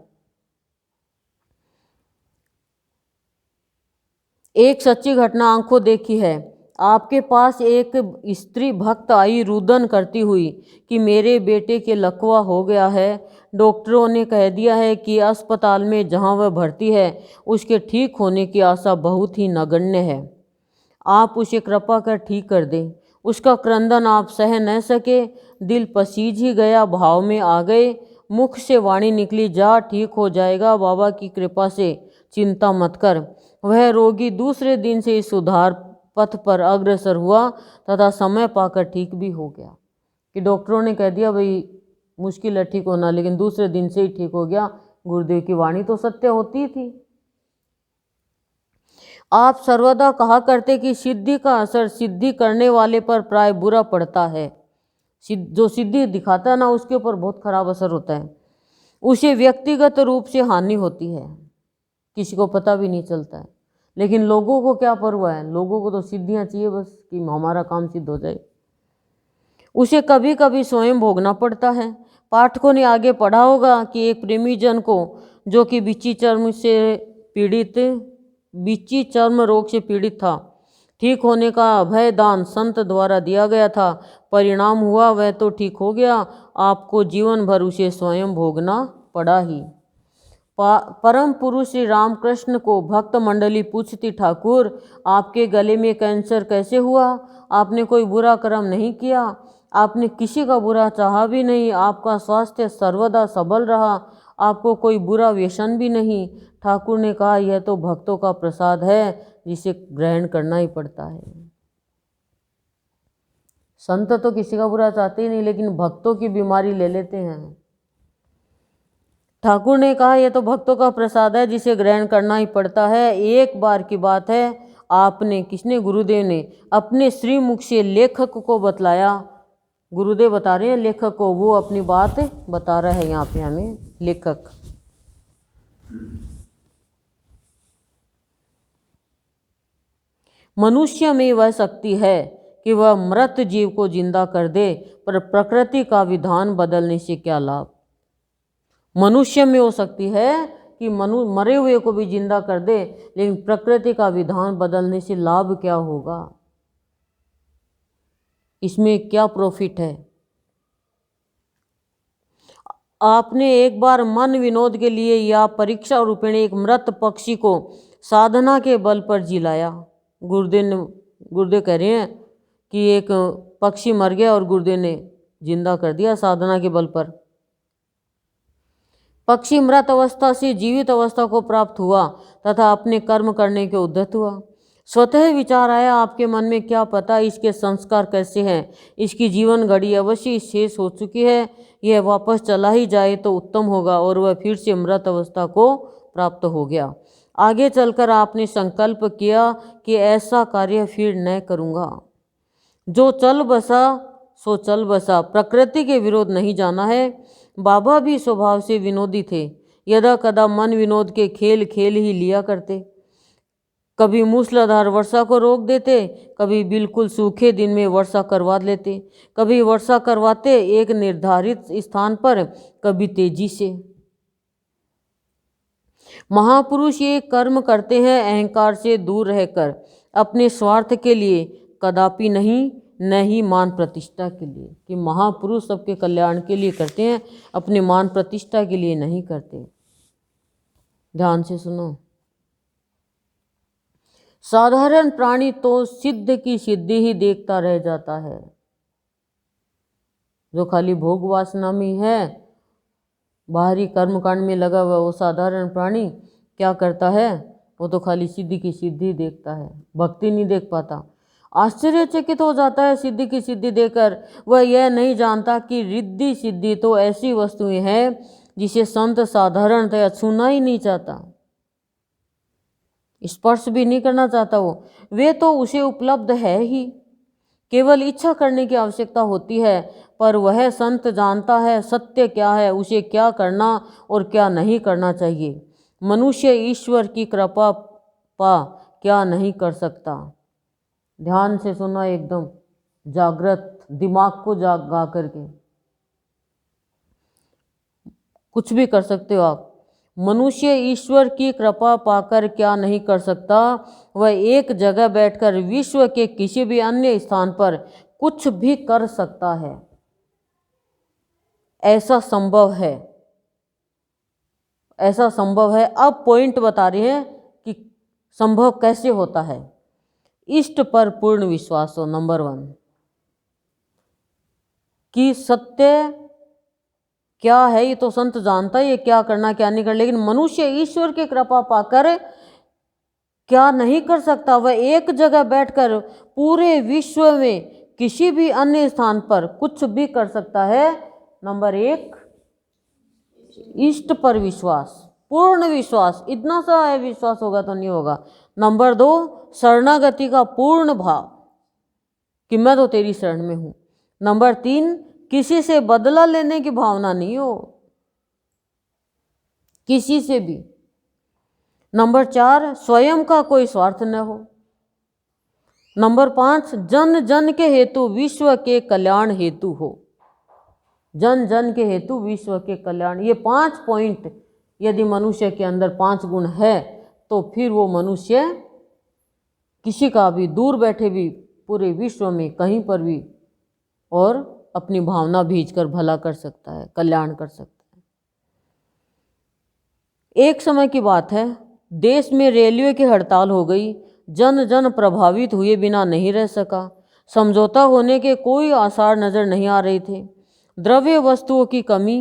एक सच्ची घटना आंखों देखी है। आपके पास एक स्त्री भक्त आई रुदन करती हुई कि मेरे बेटे के लकवा हो गया है, डॉक्टरों ने कह दिया है कि अस्पताल में जहां वह भर्ती है उसके ठीक होने की आशा बहुत ही नगण्य है। आप उसे कृपा कर ठीक कर दें। उसका क्रंदन आप सह न सके, दिल पसीज ही गया, भाव में आ गए, मुख से वाणी निकली, जा ठीक हो जाएगा बाबा की कृपा से, चिंता मत कर। वह रोगी दूसरे दिन से इस सुधार पथ पर अग्रसर हुआ तथा समय पाकर ठीक भी हो गया। कि डॉक्टरों ने कह दिया भाई मुश्किल है ठीक होना, लेकिन दूसरे दिन से ही ठीक हो गया। गुरुदेव की वाणी तो सत्य होती थी। आप सर्वदा कहा करते कि सिद्धि का असर सिद्धि करने वाले पर प्राय बुरा पड़ता है। जो सिद्धि दिखाता है ना, उसके ऊपर बहुत खराब असर होता है, उसे व्यक्तिगत रूप से हानि होती है, किसी को पता भी नहीं चलता है। लेकिन लोगों को क्या परवाह है, लोगों को तो सिद्धियां चाहिए बस, कि हमारा काम सिद्ध हो जाए। उसे कभी कभी स्वयं भोगना पड़ता है। पाठकों ने आगे पढ़ा होगा कि एक प्रेमी जन को, जो कि बिच्ची चर्म रोग से पीड़ित था, ठीक होने का अभय दान संत द्वारा दिया गया था। परिणाम हुआ वह तो ठीक हो गया, आपको जीवन भर उसे स्वयं भोगना पड़ा ही। परम पुरुष श्री रामकृष्ण को भक्त मंडली पूछती, ठाकुर आपके गले में कैंसर कैसे हुआ? आपने कोई बुरा कर्म नहीं किया, आपने किसी का बुरा चाहा भी नहीं, आपका स्वास्थ्य सर्वदा सबल रहा, आपको कोई बुरा व्यसन भी नहीं। ठाकुर ने कहा यह तो भक्तों का प्रसाद है जिसे ग्रहण करना ही पड़ता है। संत तो किसी का बुरा चाहते ही नहीं, लेकिन भक्तों की बीमारी ले लेते हैं। ठाकुर ने कहा, यह तो भक्तों का प्रसाद है जिसे ग्रहण करना ही पड़ता है। एक बार की बात है, आपने किसने, गुरुदेव ने अपने श्रीमुख से लेखक को बतलाया। गुरुदेव बता रहे हैं लेखक को, वो अपनी बात बता रहा है यहाँ पे हमें लेखक। मनुष्य में वह शक्ति है कि वह मृत जीव को जिंदा कर दे, पर प्रकृति का विधान बदलने से क्या लाभ। मनुष्य में वो शक्ति है कि मरे हुए को भी जिंदा कर दे, लेकिन प्रकृति का विधान बदलने से लाभ क्या होगा, इसमें क्या प्रॉफिट है। आपने एक बार मन विनोद के लिए या परीक्षा रूपेण एक मृत पक्षी को साधना के बल पर जिलाया। गुरुदेव कह रहे हैं कि एक पक्षी मर गया और गुरुदेव ने जिंदा कर दिया साधना के बल पर। पक्षी मृत अवस्था से जीवित अवस्था को प्राप्त हुआ तथा अपने कर्म करने के उद्यत हुआ। स्वतः विचार आया आपके मन में, क्या पता इसके संस्कार कैसे हैं, इसकी जीवन घड़ी अवश्य शेष हो चुकी है, यह वापस चला ही जाए तो उत्तम होगा। और वह फिर से मृत अवस्था को प्राप्त हो गया। आगे चलकर आपने संकल्प किया कि ऐसा कार्य फिर न करूँगा। जो चल बसा सो चल बसा, प्रकृति के विरोध नहीं जाना है। बाबा भी स्वभाव से विनोदी थे, यदा कदा मन विनोद के खेल खेल ही लिया करते। कभी मूसलाधार वर्षा को रोक देते, कभी बिल्कुल सूखे दिन में वर्षा करवा लेते, कभी वर्षा करवाते एक निर्धारित स्थान पर, कभी तेजी से। महापुरुष ये कर्म करते हैं अहंकार से दूर रहकर, अपने स्वार्थ के लिए कदापि नहीं, न ही मान प्रतिष्ठा के लिए। कि महापुरुष सबके कल्याण के लिए करते हैं, अपने मान प्रतिष्ठा के लिए नहीं करते। ध्यान से सुनो। साधारण प्राणी तो सिद्ध की सिद्धि ही देखता रह जाता है। जो खाली भोग वासना में है, बाहरी कर्मकांड में लगा हुआ, वो साधारण प्राणी क्या करता है, वो तो खाली सिद्धि की सिद्धि देखता है, भक्ति नहीं देख पाता। आश्चर्यचकित हो जाता है सिद्धि की सिद्धि देखकर। वह यह नहीं जानता कि रिद्धि सिद्धि तो ऐसी वस्तुएं हैं जिसे संत साधारणतया छूना ही नहीं चाहता, स्पर्श भी नहीं करना चाहता। वे तो उसे उपलब्ध है ही, केवल इच्छा करने की आवश्यकता होती है। पर वह संत जानता है सत्य क्या है, उसे क्या करना और क्या नहीं करना चाहिए। मनुष्य ईश्वर की कृपा पा क्या नहीं कर सकता। ध्यान से सुना, एकदम जागृत दिमाग को जागा करके कुछ भी कर सकते हो आप। मनुष्य ईश्वर की कृपा पाकर क्या नहीं कर सकता। वह एक जगह बैठकर विश्व के किसी भी अन्य स्थान पर कुछ भी कर सकता है, ऐसा संभव है, ऐसा संभव है। अब पॉइंट बता रहे हैं कि संभव कैसे होता है। इष्ट पर पूर्ण विश्वास हो, नंबर 1, कि सत्य क्या है ये तो संत जानता है, ये क्या करना क्या नहीं करना, लेकिन मनुष्य ईश्वर की कृपा पाकर क्या नहीं कर सकता। वह एक जगह बैठकर पूरे विश्व में किसी भी अन्य स्थान पर कुछ भी कर सकता है। नंबर 1, इष्ट पर विश्वास, पूर्ण विश्वास, इतना सा है विश्वास होगा तो नहीं होगा। नंबर 2, शरणागति का पूर्ण भाव कि मैं तो तेरी शरण में हूं। नंबर 3, किसी से बदला लेने की भावना नहीं हो, किसी से भी। नंबर 4, स्वयं का कोई स्वार्थ न हो। नंबर 5, जन जन के हेतु विश्व के कल्याण हेतु हो, जन जन के हेतु विश्व के कल्याण। ये 5 पॉइंट यदि मनुष्य के अंदर 5 गुण है तो फिर वो मनुष्य किसी का भी, दूर बैठे भी, पूरे विश्व में कहीं पर भी और अपनी भावना भेजकर भला कर सकता है, कल्याण कर सकता है। एक समय की बात है, देश में रेलवे की हड़ताल हो गई। जन जन प्रभावित हुए बिना नहीं रह सका। समझौता होने के कोई आसार नजर नहीं आ रहे थे। द्रव्य वस्तुओं की कमी,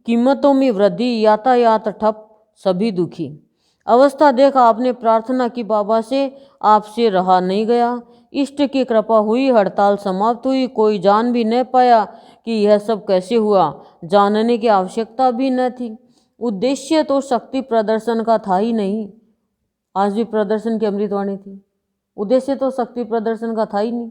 कीमतों में वृद्धि, यातायात ठप, सभी दुखी। अवस्था देख आपने प्रार्थना की बाबा से, आपसे रहा नहीं गया। इष्ट की कृपा हुई, हड़ताल समाप्त हुई। कोई जान भी न पाया कि यह सब कैसे हुआ, जानने की आवश्यकता भी न थी। उद्देश्य तो शक्ति प्रदर्शन का था ही नहीं। आज भी प्रदर्शन की अमृतवाणी थी, उद्देश्य तो शक्ति प्रदर्शन का था ही नहीं।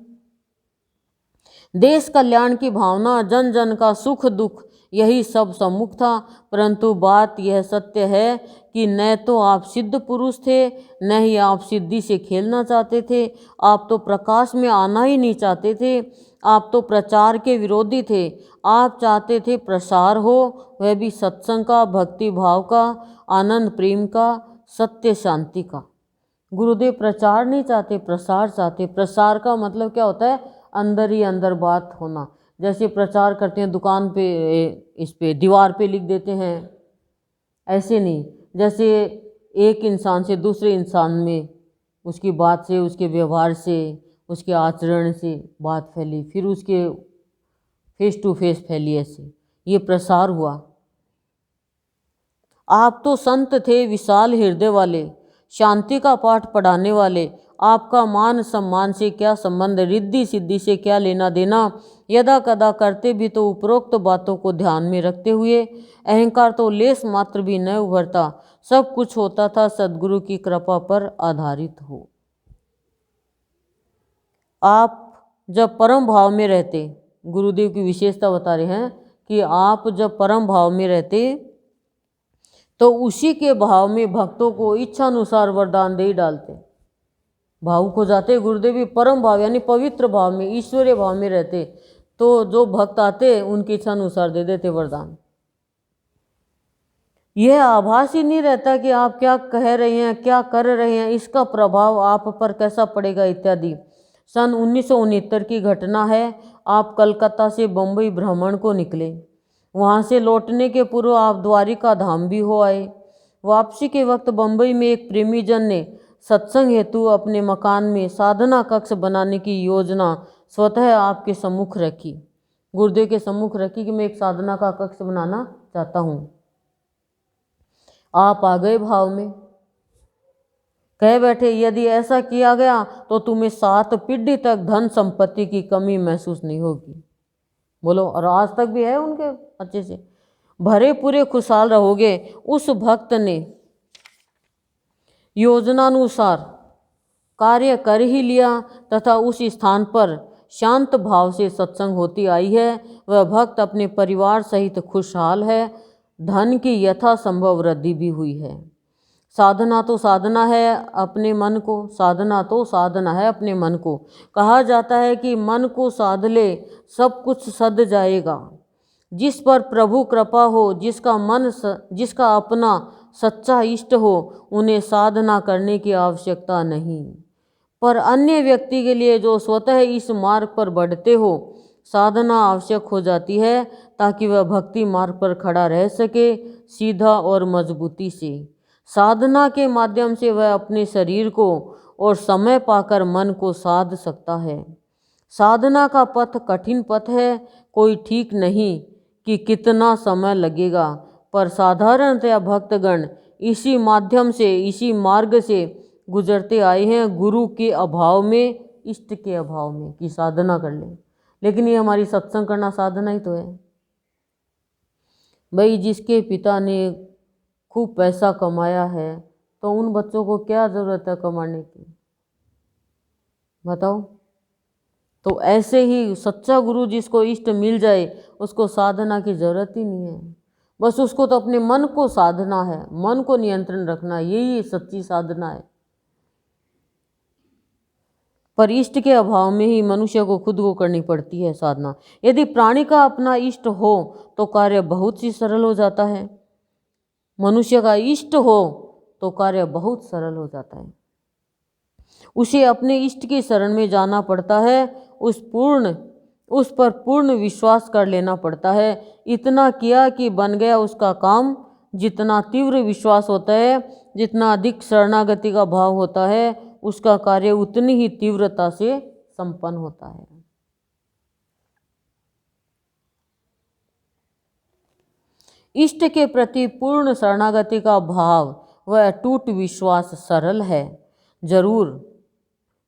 देश कल्याण की भावना, जन जन का सुख दुख, यही सब सम्मुख था। परंतु बात यह सत्य है कि न तो आप सिद्ध पुरुष थे, न ही आप सिद्धि से खेलना चाहते थे। आप तो प्रकाश में आना ही नहीं चाहते थे। आप तो प्रचार के विरोधी थे। आप चाहते थे प्रसार हो, वह भी सत्संग का, भक्ति भाव का, आनंद प्रेम का, सत्य शांति का। गुरुदेव प्रचार नहीं चाहते, प्रसार चाहते। प्रसार का मतलब क्या होता है? अंदर ही अंदर बात होना। जैसे प्रचार करते हैं दुकान पे, इस पे दीवार पे लिख देते हैं, ऐसे नहीं। जैसे एक इंसान से दूसरे इंसान में उसकी बात से, उसके व्यवहार से, उसके आचरण से बात फैली, फिर उसके फेस टू फेस फैली, ऐसे ये प्रसार हुआ। आप तो संत थे विशाल हृदय वाले, शांति का पाठ पढ़ाने वाले। आपका मान सम्मान से क्या संबंध, रिद्धि सिद्धि से क्या लेना देना। यदा कदा करते भी तो उपरोक्त बातों को ध्यान में रखते हुए, अहंकार तो लेस मात्र भी न उभरता। सब कुछ होता था सद्गुरु की कृपा पर आधारित हो। आप जब परम भाव में रहते, गुरुदेव की विशेषता बता रहे हैं कि आप जब परम भाव में रहते तो उसी के भाव में भक्तों को इच्छा अनुसार वरदान दे ही डालते। भावुक हो जाते गुरुदेव भी, परम भाव यानी पवित्र भाव में, ईश्वरीय भाव में रहते, तो जो भक्त आते उनकी इच्छा अनुसार दे देते वरदान। यह आभास ही नहीं रहता कि आप क्या कह रहे हैं, क्या कर रहे हैं, इसका प्रभाव आप पर कैसा पड़ेगा इत्यादि। सन 1969 की घटना है। आप कलकत्ता से बम्बई भ्रमण को निकले। वहाँ से लौटने के पूर्व आप द्वारिका धाम भी हो आए। वापसी के वक्त बम्बई में एक प्रेमी जन ने सत्संग हेतु अपने मकान में साधना कक्ष बनाने की योजना स्वतः आपके सम्मुख रखी, गुरुदेव के सम्मुख रखी कि मैं एक साधना का कक्ष बनाना चाहता हूँ। आप आ गए भाव में, कह बैठे यदि ऐसा किया गया तो तुम्हें 7 पीढ़ी तक धन संपत्ति की कमी महसूस नहीं होगी। बोलो, और आज तक भी है उनके अच्छे से, भरे पूरे खुशहाल रहोगे। उस भक्त ने योजनानुसार कार्य कर ही लिया तथा उस स्थान पर शांत भाव से सत्संग होती आई है। वह भक्त अपने परिवार सहित खुशहाल है। धन की यथासंभव वृद्धि भी हुई है। साधना तो साधना है अपने मन को, साधना तो साधना है अपने मन को। कहा जाता है कि मन को साध ले सब कुछ सध जाएगा। जिस पर प्रभु कृपा हो, जिसका अपना सच्चा इष्ट हो, उन्हें साधना करने की आवश्यकता नहीं। पर अन्य व्यक्ति के लिए जो स्वतः इस मार्ग पर बढ़ते हो, साधना आवश्यक हो जाती है ताकि वह भक्ति मार्ग पर खड़ा रह सके सीधा और मजबूती से। साधना के माध्यम से वह अपने शरीर को और समय पाकर मन को साध सकता है। साधना का पथ कठिन पथ है, कोई ठीक नहीं कि कितना समय लगेगा, पर साधारणतया भक्तगण इसी माध्यम से, इसी मार्ग से गुजरते आए हैं, गुरु के अभाव में, इष्ट के अभाव में, कि साधना कर लें। लेकिन ये हमारी सत्संग करना साधना ही तो है भाई। जिसके पिता ने खूब पैसा कमाया है तो उन बच्चों को क्या ज़रूरत है कमाने की, बताओ। तो ऐसे ही सच्चा गुरु जिसको इष्ट मिल जाए उसको साधना की ज़रूरत ही नहीं है। बस उसको तो अपने मन को साधना है, मन को नियंत्रण रखना, यही सच्ची साधना है। पर इष्ट के अभाव में ही मनुष्य को खुद को करनी पड़ती है साधना। यदि प्राणी का अपना इष्ट हो तो कार्य बहुत ही सरल हो जाता है। मनुष्य का इष्ट हो तो कार्य बहुत सरल हो जाता है। उसे अपने इष्ट की शरण में जाना पड़ता है, उस पर पूर्ण विश्वास कर लेना पड़ता है। इतना किया कि बन गया उसका काम। जितना तीव्र विश्वास होता है, जितना अधिक शरणागति का भाव होता है, उसका कार्य उतनी ही तीव्रता से संपन्न होता है। इष्ट के प्रति पूर्ण शरणागति का भाव व अटूट विश्वास सरल है जरूर,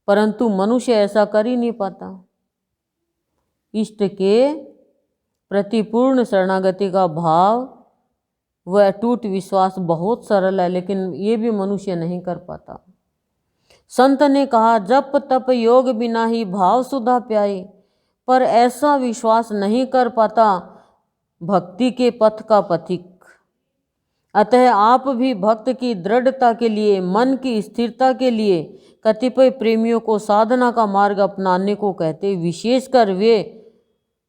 परंतु मनुष्य ऐसा कर ही नहीं पाता। इष्ट के प्रति पूर्ण शरणागति का भाव वह अटूट विश्वास बहुत सरल है, लेकिन ये भी मनुष्य नहीं कर पाता। संत ने कहा, जप तप योग बिना ही भाव सुधा प्याई, पर ऐसा विश्वास नहीं कर पाता भक्ति के पथ का पथिक। अतः आप भी भक्त की दृढ़ता के लिए, मन की स्थिरता के लिए कतिपय प्रेमियों को साधना का मार्ग अपनाने को कहते, विशेषकर वे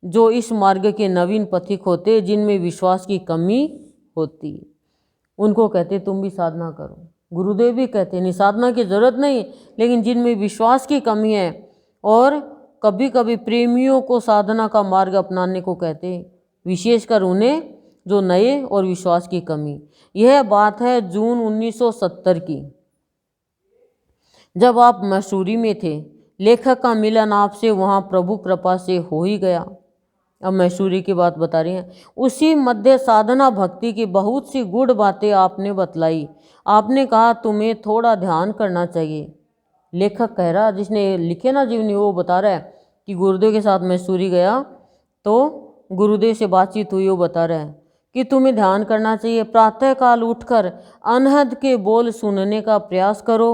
जो इस मार्ग के नवीन पथिक होते, जिनमें विश्वास की कमी होती, उनको कहते तुम भी साधना करो। गुरुदेव भी कहते नहीं साधना की जरूरत नहीं, लेकिन जिनमें विश्वास की कमी है, और कभी कभी प्रेमियों को साधना का मार्ग अपनाने को कहते, विशेषकर उन्हें जो नए और विश्वास की कमी। यह बात है जून 1970 की, जब आप मसूरी में थे। लेखक का मिलन आपसे वहाँ प्रभु कृपा से हो ही गया। अब मैसूरी की बात बता रही हैं। उसी मध्य साधना भक्ति की बहुत सी गूढ़ बातें आपने बतलाई। आपने कहा तुम्हें थोड़ा ध्यान करना चाहिए। लेखक कह रहा, जिसने लिखे ना जीवनी, वो बता रहा है कि गुरुदेव के साथ मैसूरी गया तो गुरुदेव से बातचीत हुई। वो बता रहा है कि तुम्हें ध्यान करना चाहिए। प्रातःकाल उठकर अनहद के बोल सुनने का प्रयास करो।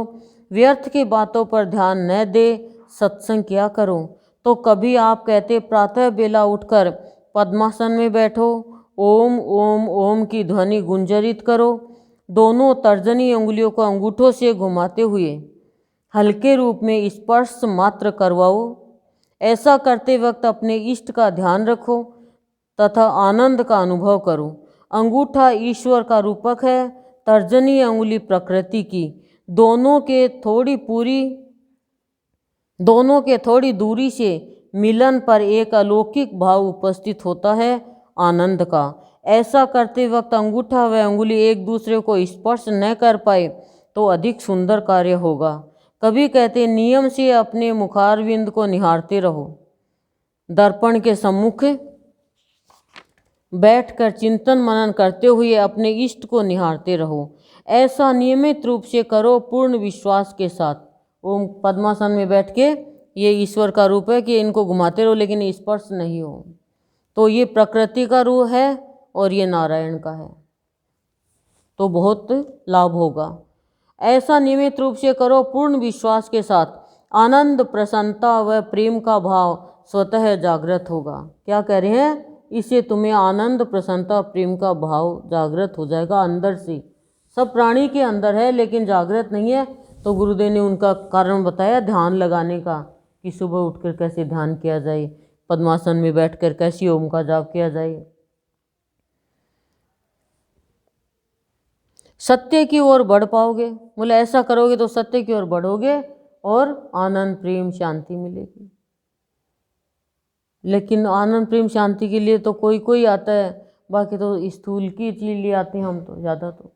व्यर्थ की बातों पर ध्यान न दे, सत्संग किया करो। तो कभी आप कहते प्रातः बेला उठकर पद्मासन में बैठो, ओम ओम ओम की ध्वनि गुंजरित करो। दोनों तर्जनी उंगलियों को अंगूठों से घुमाते हुए हल्के रूप में स्पर्श मात्र करवाओ। ऐसा करते वक्त अपने इष्ट का ध्यान रखो तथा आनंद का अनुभव करो। अंगूठा ईश्वर का रूपक है, तर्जनी अंगुली प्रकृति की। दोनों के थोड़ी दूरी से मिलन पर एक अलौकिक भाव उपस्थित होता है, आनंद का। ऐसा करते वक्त अंगूठा व अंगुली एक दूसरे को स्पर्श न कर पाए तो अधिक सुंदर कार्य होगा। कभी कहते नियम से अपने मुखारविंद को निहारते रहो। दर्पण के सम्मुख बैठकर चिंतन मनन करते हुए अपने इष्ट को निहारते रहो। ऐसा नियमित रूप से करो पूर्ण विश्वास के साथ। ओम पद्मासन में बैठ के, ये ईश्वर का रूप है कि इनको घुमाते रहो लेकिन स्पर्श नहीं हो। तो ये प्रकृति का रूप है और ये नारायण का है, तो बहुत लाभ होगा। ऐसा नियमित रूप से करो पूर्ण विश्वास के साथ। आनंद, प्रसन्नता व प्रेम का भाव स्वतः जागृत होगा। क्या कह रहे हैं? इससे तुम्हें आनंद, प्रसन्नता, प्रेम का भाव जागृत हो जाएगा अंदर से। सब प्राणी के अंदर है लेकिन जागृत नहीं है। तो गुरुदेव ने उनका कारण बताया ध्यान लगाने का, कि सुबह उठकर कैसे ध्यान किया जाए, पद्मासन में बैठकर कैसे ओम का जाप किया जाए। सत्य की ओर बढ़ पाओगे, बोले ऐसा करोगे तो सत्य की ओर बढ़ोगे और आनंद, प्रेम, शांति मिलेगी। लेकिन आनंद, प्रेम, शांति के लिए तो कोई कोई आता है, बाकी तो स्थूल की चीज ले आते हैं हम। तो ज़्यादा तो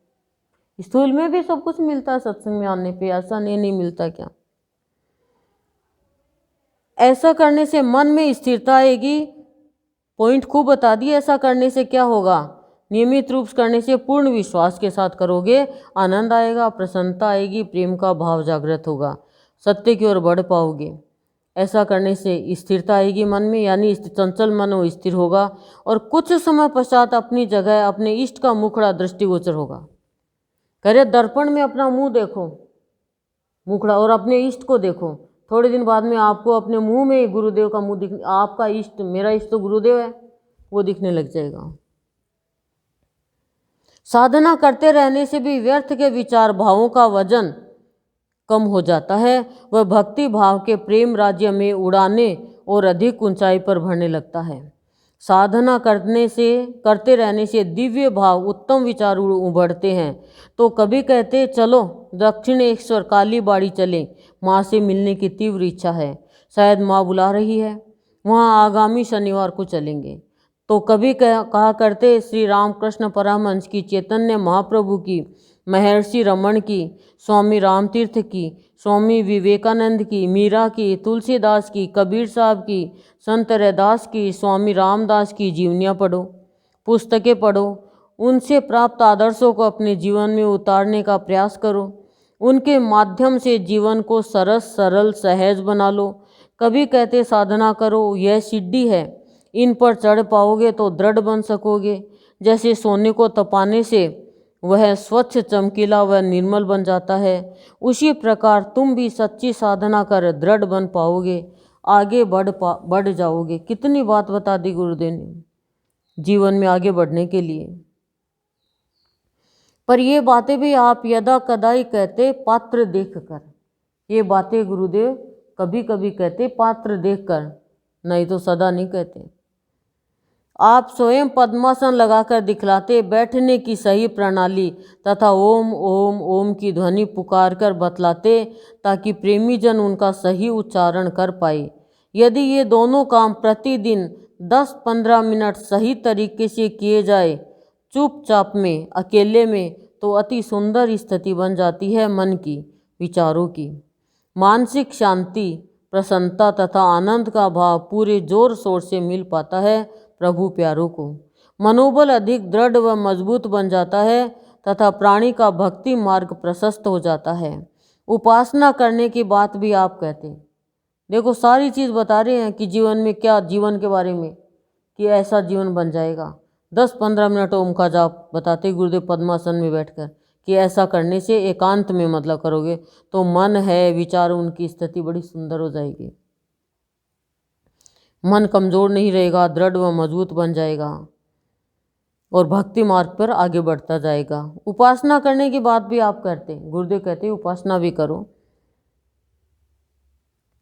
स्थूल में भी सब कुछ मिलता है सत्संग में आने पे, ऐसा नहीं मिलता क्या? ऐसा करने से मन में स्थिरता आएगी। पॉइंट खूब बता दिए। ऐसा करने से क्या होगा? नियमित रूप से करने से पूर्ण विश्वास के साथ करोगे, आनंद आएगा, प्रसन्नता आएगी, प्रेम का भाव जागृत होगा, सत्य की ओर बढ़ पाओगे। ऐसा करने से स्थिरता आएगी मन में, यानी चंचल मन वो स्थिर होगा और कुछ समय पश्चात अपनी जगह अपने इष्ट का मुखड़ा दृष्टिगोचर होगा। करे दर्पण में अपना मुंह देखो, मुखड़ा, और अपने इष्ट को देखो। थोड़े दिन बाद में आपको अपने मुंह में गुरुदेव का मुंह दिख, आपका इष्ट, मेरा इष्ट तो गुरुदेव है, वो दिखने लग जाएगा। साधना करते रहने से भी व्यर्थ के विचार भावों का वजन कम हो जाता है। वह भक्ति भाव के प्रेम राज्य में उड़ाने और अधिक ऊंचाई पर बढ़ने लगता है। साधना करते रहने से दिव्य भाव, उत्तम विचार उभरते हैं। तो कभी कहते चलो दक्षिणेश्वर काली बाड़ी चलें, माँ से मिलने की तीव्र इच्छा है, शायद माँ बुला रही है, वहाँ आगामी शनिवार को चलेंगे। तो कभी कहा करते श्री रामकृष्ण परमहंस की, चैतन्य महाप्रभु की, महर्षि रमन की, स्वामी रामतीर्थ की, स्वामी विवेकानंद की, मीरा की, तुलसीदास की, कबीर साहब की, संत रैदास की, स्वामी रामदास की जीवनियाँ पढ़ो, पुस्तकें पढ़ो। उनसे प्राप्त आदर्शों को अपने जीवन में उतारने का प्रयास करो। उनके माध्यम से जीवन को सरल सहज बना लो। कभी कहते साधना करो, यह सीढ़ी है, इन पर चढ़ पाओगे तो दृढ़ बन सकोगे। जैसे सोने को तपाने से वह स्वच्छ, चमकीला व निर्मल बन जाता है, उसी प्रकार तुम भी सच्ची साधना कर दृढ़ बन पाओगे, आगे बढ़ जाओगे। कितनी बात बता दी गुरुदेव ने जीवन में आगे बढ़ने के लिए। पर ये बातें भी आप यदा कदा ही कहते पात्र देखकर। ये बातें गुरुदेव कभी कभी कहते पात्र देखकर, नहीं तो सदा नहीं कहते। आप स्वयं पद्मासन लगाकर दिखलाते, बैठने की सही प्रणाली तथा ओम ओम ओम की ध्वनि पुकार कर बतलाते, ताकि प्रेमी जन उनका सही उच्चारण कर पाए। यदि ये दोनों काम प्रतिदिन 10-15 मिनट सही तरीके से किए जाए, चुपचाप में, अकेले में, तो अति सुंदर स्थिति बन जाती है मन की, विचारों की। मानसिक शांति, प्रसन्नता तथा आनंद का भाव पूरे जोर शोर से मिल पाता है प्रभु प्यारों को। मनोबल अधिक दृढ़ व मजबूत बन जाता है तथा प्राणी का भक्ति मार्ग प्रशस्त हो जाता है। उपासना करने की बात भी आप कहते हैं। देखो सारी चीज़ बता रहे हैं कि जीवन में क्या, जीवन के बारे में कि ऐसा जीवन बन जाएगा। 10-15 मिनट ओम का जाप बताते गुरुदेव पद्मासन में बैठकर कि ऐसा करने से एकांत में मतलब करोगे तो मन है, विचार, उनकी स्थिति बड़ी सुंदर हो जाएगी। मन कमज़ोर नहीं रहेगा, दृढ़ व मजबूत बन जाएगा और भक्ति मार्ग पर आगे बढ़ता जाएगा। उपासना करने की बात भी आप करते हैं, गुरुदेव कहते हैं उपासना भी करो।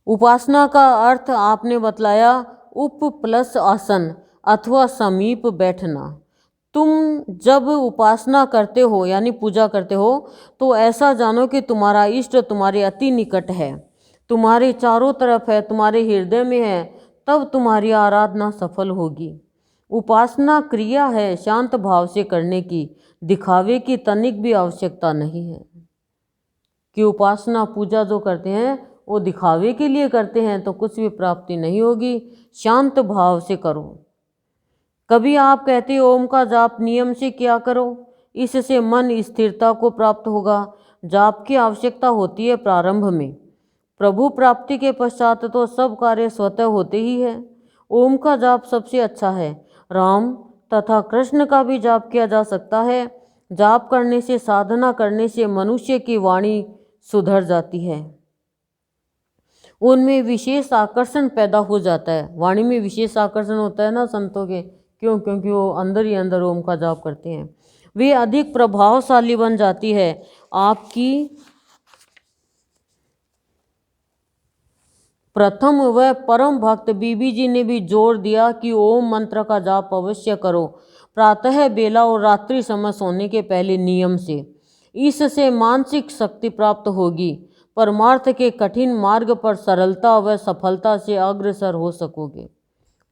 उपासना का अर्थ आपने बतलाया उप प्लस आसन अथवा समीप बैठना। तुम जब उपासना करते हो यानी पूजा करते हो तो ऐसा जानो कि तुम्हारा इष्ट तुम्हारे अति निकट है, तुम्हारे चारों तरफ है, तुम्हारे हृदय में है, तब तुम्हारी आराधना सफल होगी। उपासना क्रिया है शांत भाव से करने की, दिखावे की तनिक भी आवश्यकता नहीं है कि उपासना पूजा जो करते हैं वो दिखावे के लिए करते हैं तो कुछ भी प्राप्ति नहीं होगी। शांत भाव से करो। कभी आप कहते हो ओम का जाप नियम से किया करो, इससे मन स्थिरता को प्राप्त होगा। जाप की आवश्यकता होती है प्रारंभ में, प्रभु प्राप्ति के पश्चात तो सब कार्य स्वतः होते ही है। ओम का जाप सबसे अच्छा है। राम तथा कृष्ण का भी जाप किया जा सकता है। जाप करने से, साधना करने से मनुष्य की वाणी सुधर जाती है, उनमें विशेष आकर्षण पैदा हो जाता है। वाणी में विशेष आकर्षण होता है ना संतों के, क्यों? क्योंकि वो अंदर ही अंदर ओम का जाप करते हैं। वे अधिक प्रभावशाली बन जाती है। आपकी प्रथम व परम भक्त बीबी जी ने भी जोर दिया कि ओम मंत्र का जाप अवश्य करो, प्रातः बेला और रात्रि समय सोने के पहले नियम से। इससे मानसिक शक्ति प्राप्त होगी, परमार्थ के कठिन मार्ग पर सरलता व सफलता से अग्रसर हो सकोगे।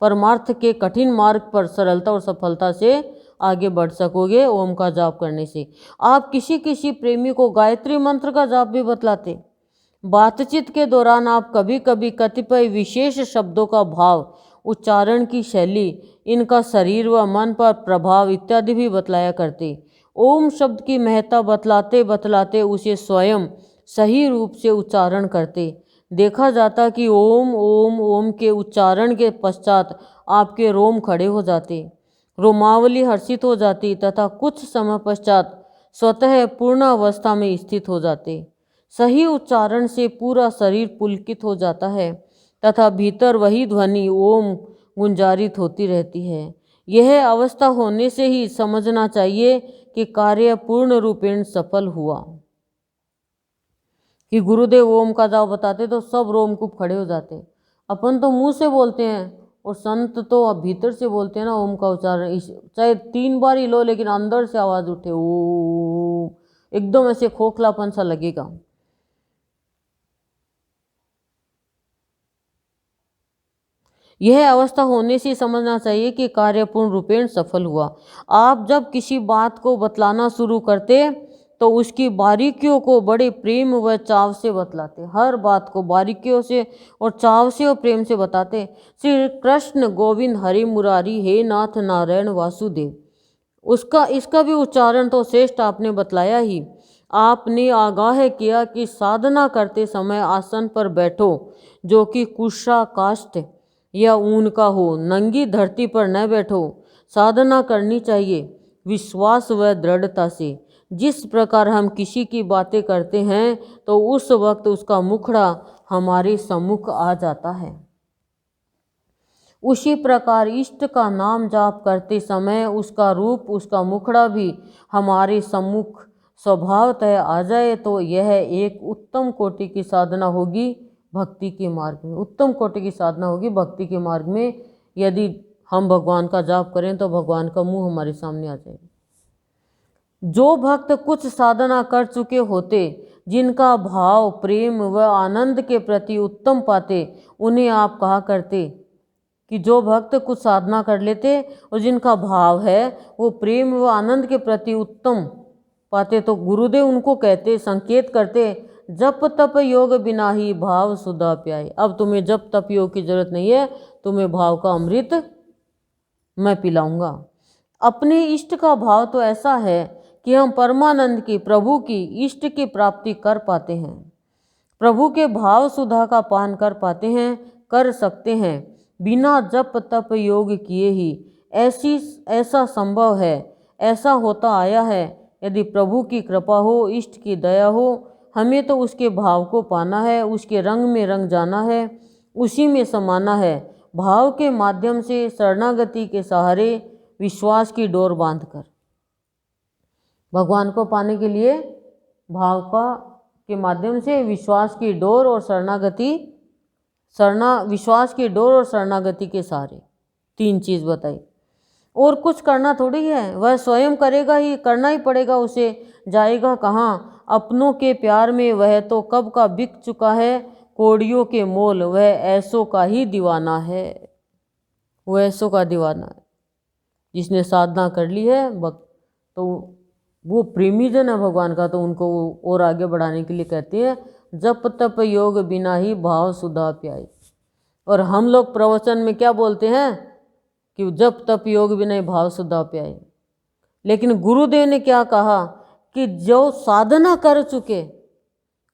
परमार्थ के कठिन मार्ग पर सरलता और सफलता से आगे बढ़ सकोगे ओम का जाप करने से। आप किसी किसी प्रेमी को गायत्री मंत्र का जाप भी बतलाते। बातचीत के दौरान आप कभी कभी कतिपय विशेष शब्दों का भाव, उच्चारण की शैली, इनका शरीर व मन पर प्रभाव इत्यादि भी बतलाया करते। ओम शब्द की महत्ता बतलाते बतलाते उसे स्वयं सही रूप से उच्चारण करते। देखा जाता कि ओम ओम ओम के उच्चारण के पश्चात आपके रोम खड़े हो जाते, रोमावली हर्षित हो जाती तथा कुछ समय पश्चात स्वतः पूर्ण अवस्था में स्थित हो जाते। सही उच्चारण से पूरा शरीर पुलकित हो जाता है तथा भीतर वही ध्वनि ओम गुंजारित होती रहती है। यह अवस्था होने से ही समझना चाहिए कि कार्य पूर्ण रूपेण सफल हुआ। कि गुरुदेव ओम का जाप बताते तो सब रोमकूप खड़े हो जाते। अपन तो मुंह से बोलते हैं और संत तो अब भीतर से बोलते हैं ना ओम का उच्चारण, चाहे 3 बार ही लो लेकिन अंदर से आवाज उठे ओ, एकदम ऐसे खोखलापन सा लगेगा। यह अवस्था होने से समझना चाहिए कि कार्य पूर्ण रूपेण सफल हुआ। आप जब किसी बात को बतलाना शुरू करते तो उसकी बारीकियों को बड़े प्रेम व चाव से बतलाते। हर बात को बारीकियों से और चाव से और प्रेम से बताते। श्री कृष्ण गोविंद हरि मुरारी हे नाथ नारायण वासुदेव। इसका भी उच्चारण तो श्रेष्ठ आपने बतलाया ही। आपने आगाह किया कि साधना करते समय आसन पर बैठो जो कि कुशा काष्ठ या ऊन का हो, नंगी धरती पर न बैठो। साधना करनी चाहिए विश्वास व दृढ़ता से। जिस प्रकार हम किसी की बातें करते हैं तो उस वक्त उसका मुखड़ा हमारे सम्मुख आ जाता है, उसी प्रकार इष्ट का नाम जाप करते समय उसका रूप, उसका मुखड़ा भी हमारे सम्मुख स्वभावतः आ जाए तो यह एक उत्तम कोटि की साधना होगी भक्ति के मार्ग में। उत्तम कोटि की साधना होगी भक्ति के मार्ग में। यदि हम भगवान का जाप करें तो भगवान का मुंह हमारे सामने आ जाएगा। जो भक्त कुछ साधना कर चुके होते, जिनका भाव प्रेम व आनंद के प्रति उत्तम पाते, उन्हें आप कहा करते कि जो भक्त कुछ साधना कर लेते और जिनका भाव है वो प्रेम व आनंद के प्रति उत्तम पाते, तो गुरुदेव उनको कहते, संकेत करते, जप तप योग बिना ही भाव सुधा प्याए। अब तुम्हें जप तप योग की जरूरत नहीं है, तुम्हें भाव का अमृत मैं पिलाऊंगा। अपने इष्ट का भाव तो ऐसा है कि हम परमानंद की, प्रभु की, इष्ट की प्राप्ति कर पाते हैं, प्रभु के भाव सुधा का पान कर पाते हैं, कर सकते हैं बिना जप तप योग किए ही। ऐसा संभव है, ऐसा होता आया है। यदि प्रभु की कृपा हो, इष्ट की दया हो, हमें तो उसके भाव को पाना है, उसके रंग में रंग जाना है, उसी में समाना है। भाव के माध्यम से शरणागति के सहारे विश्वास की डोर बांधकर भगवान को पाने के लिए भाव के माध्यम से विश्वास की डोर और विश्वास की डोर और शरणागति के सहारे, तीन चीज बताई। और कुछ करना थोड़ी है, वह स्वयं करेगा ही, करना ही पड़ेगा उसे। जाएगा कहाँ? अपनों के प्यार में वह तो कब का बिक चुका है, कोड़ियों के मोल वह ऐसों का ही दीवाना है। वह ऐसों का दीवाना है जिसने साधना कर ली है, तो वो प्रेमी जन है भगवान का, तो उनको और आगे बढ़ाने के लिए कहते हैं जप तप योग बिना ही भाव सुधा प्याई। और हम लोग प्रवचन में क्या बोलते हैं कि जप तप योग बिना ही भाव सुधा प्याई। लेकिन गुरुदेव ने क्या कहा कि जो साधना कर चुके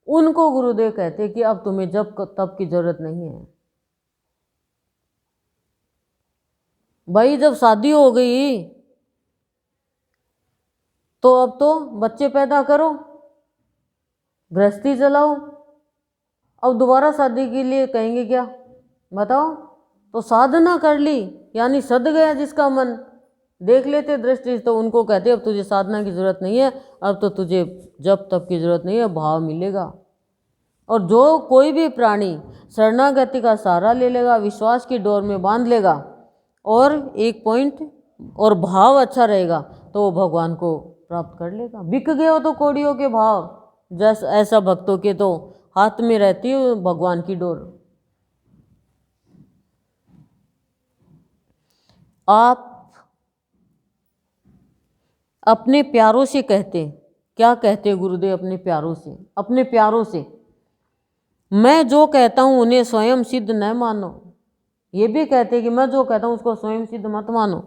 उनको गुरुदेव कहते कि अब तुम्हें जप तप की जरूरत नहीं है। भाई जब शादी हो गई तो अब तो बच्चे पैदा करो, गृहस्थी चलाओ, अब दोबारा शादी के लिए कहेंगे क्या बताओ? तो साधना कर ली यानी सद गया जिसका मन, देख लेते दृष्टि, तो उनको कहते अब तुझे साधना की जरूरत नहीं है, अब तो तुझे जप तप की जरूरत नहीं है, भाव मिलेगा। और जो कोई भी प्राणी शरणागति का सहारा ले लेगा, विश्वास की डोर में बांध लेगा, और एक पॉइंट और भाव अच्छा रहेगा, तो वो भगवान को प्राप्त कर लेगा। बिक गए हो तो कोड़ियों के भाव, जैसा ऐसा भक्तों के तो हाथ में रहती है भगवान की डोर। आप अपने प्यारों से कहते, क्या कहते गुरुदेव अपने प्यारों से? अपने प्यारों से मैं जो कहता हूं उन्हें स्वयं सिद्ध न मानो। ये भी कहते कि मैं जो कहता हूं उसको स्वयं सिद्ध मत मानो,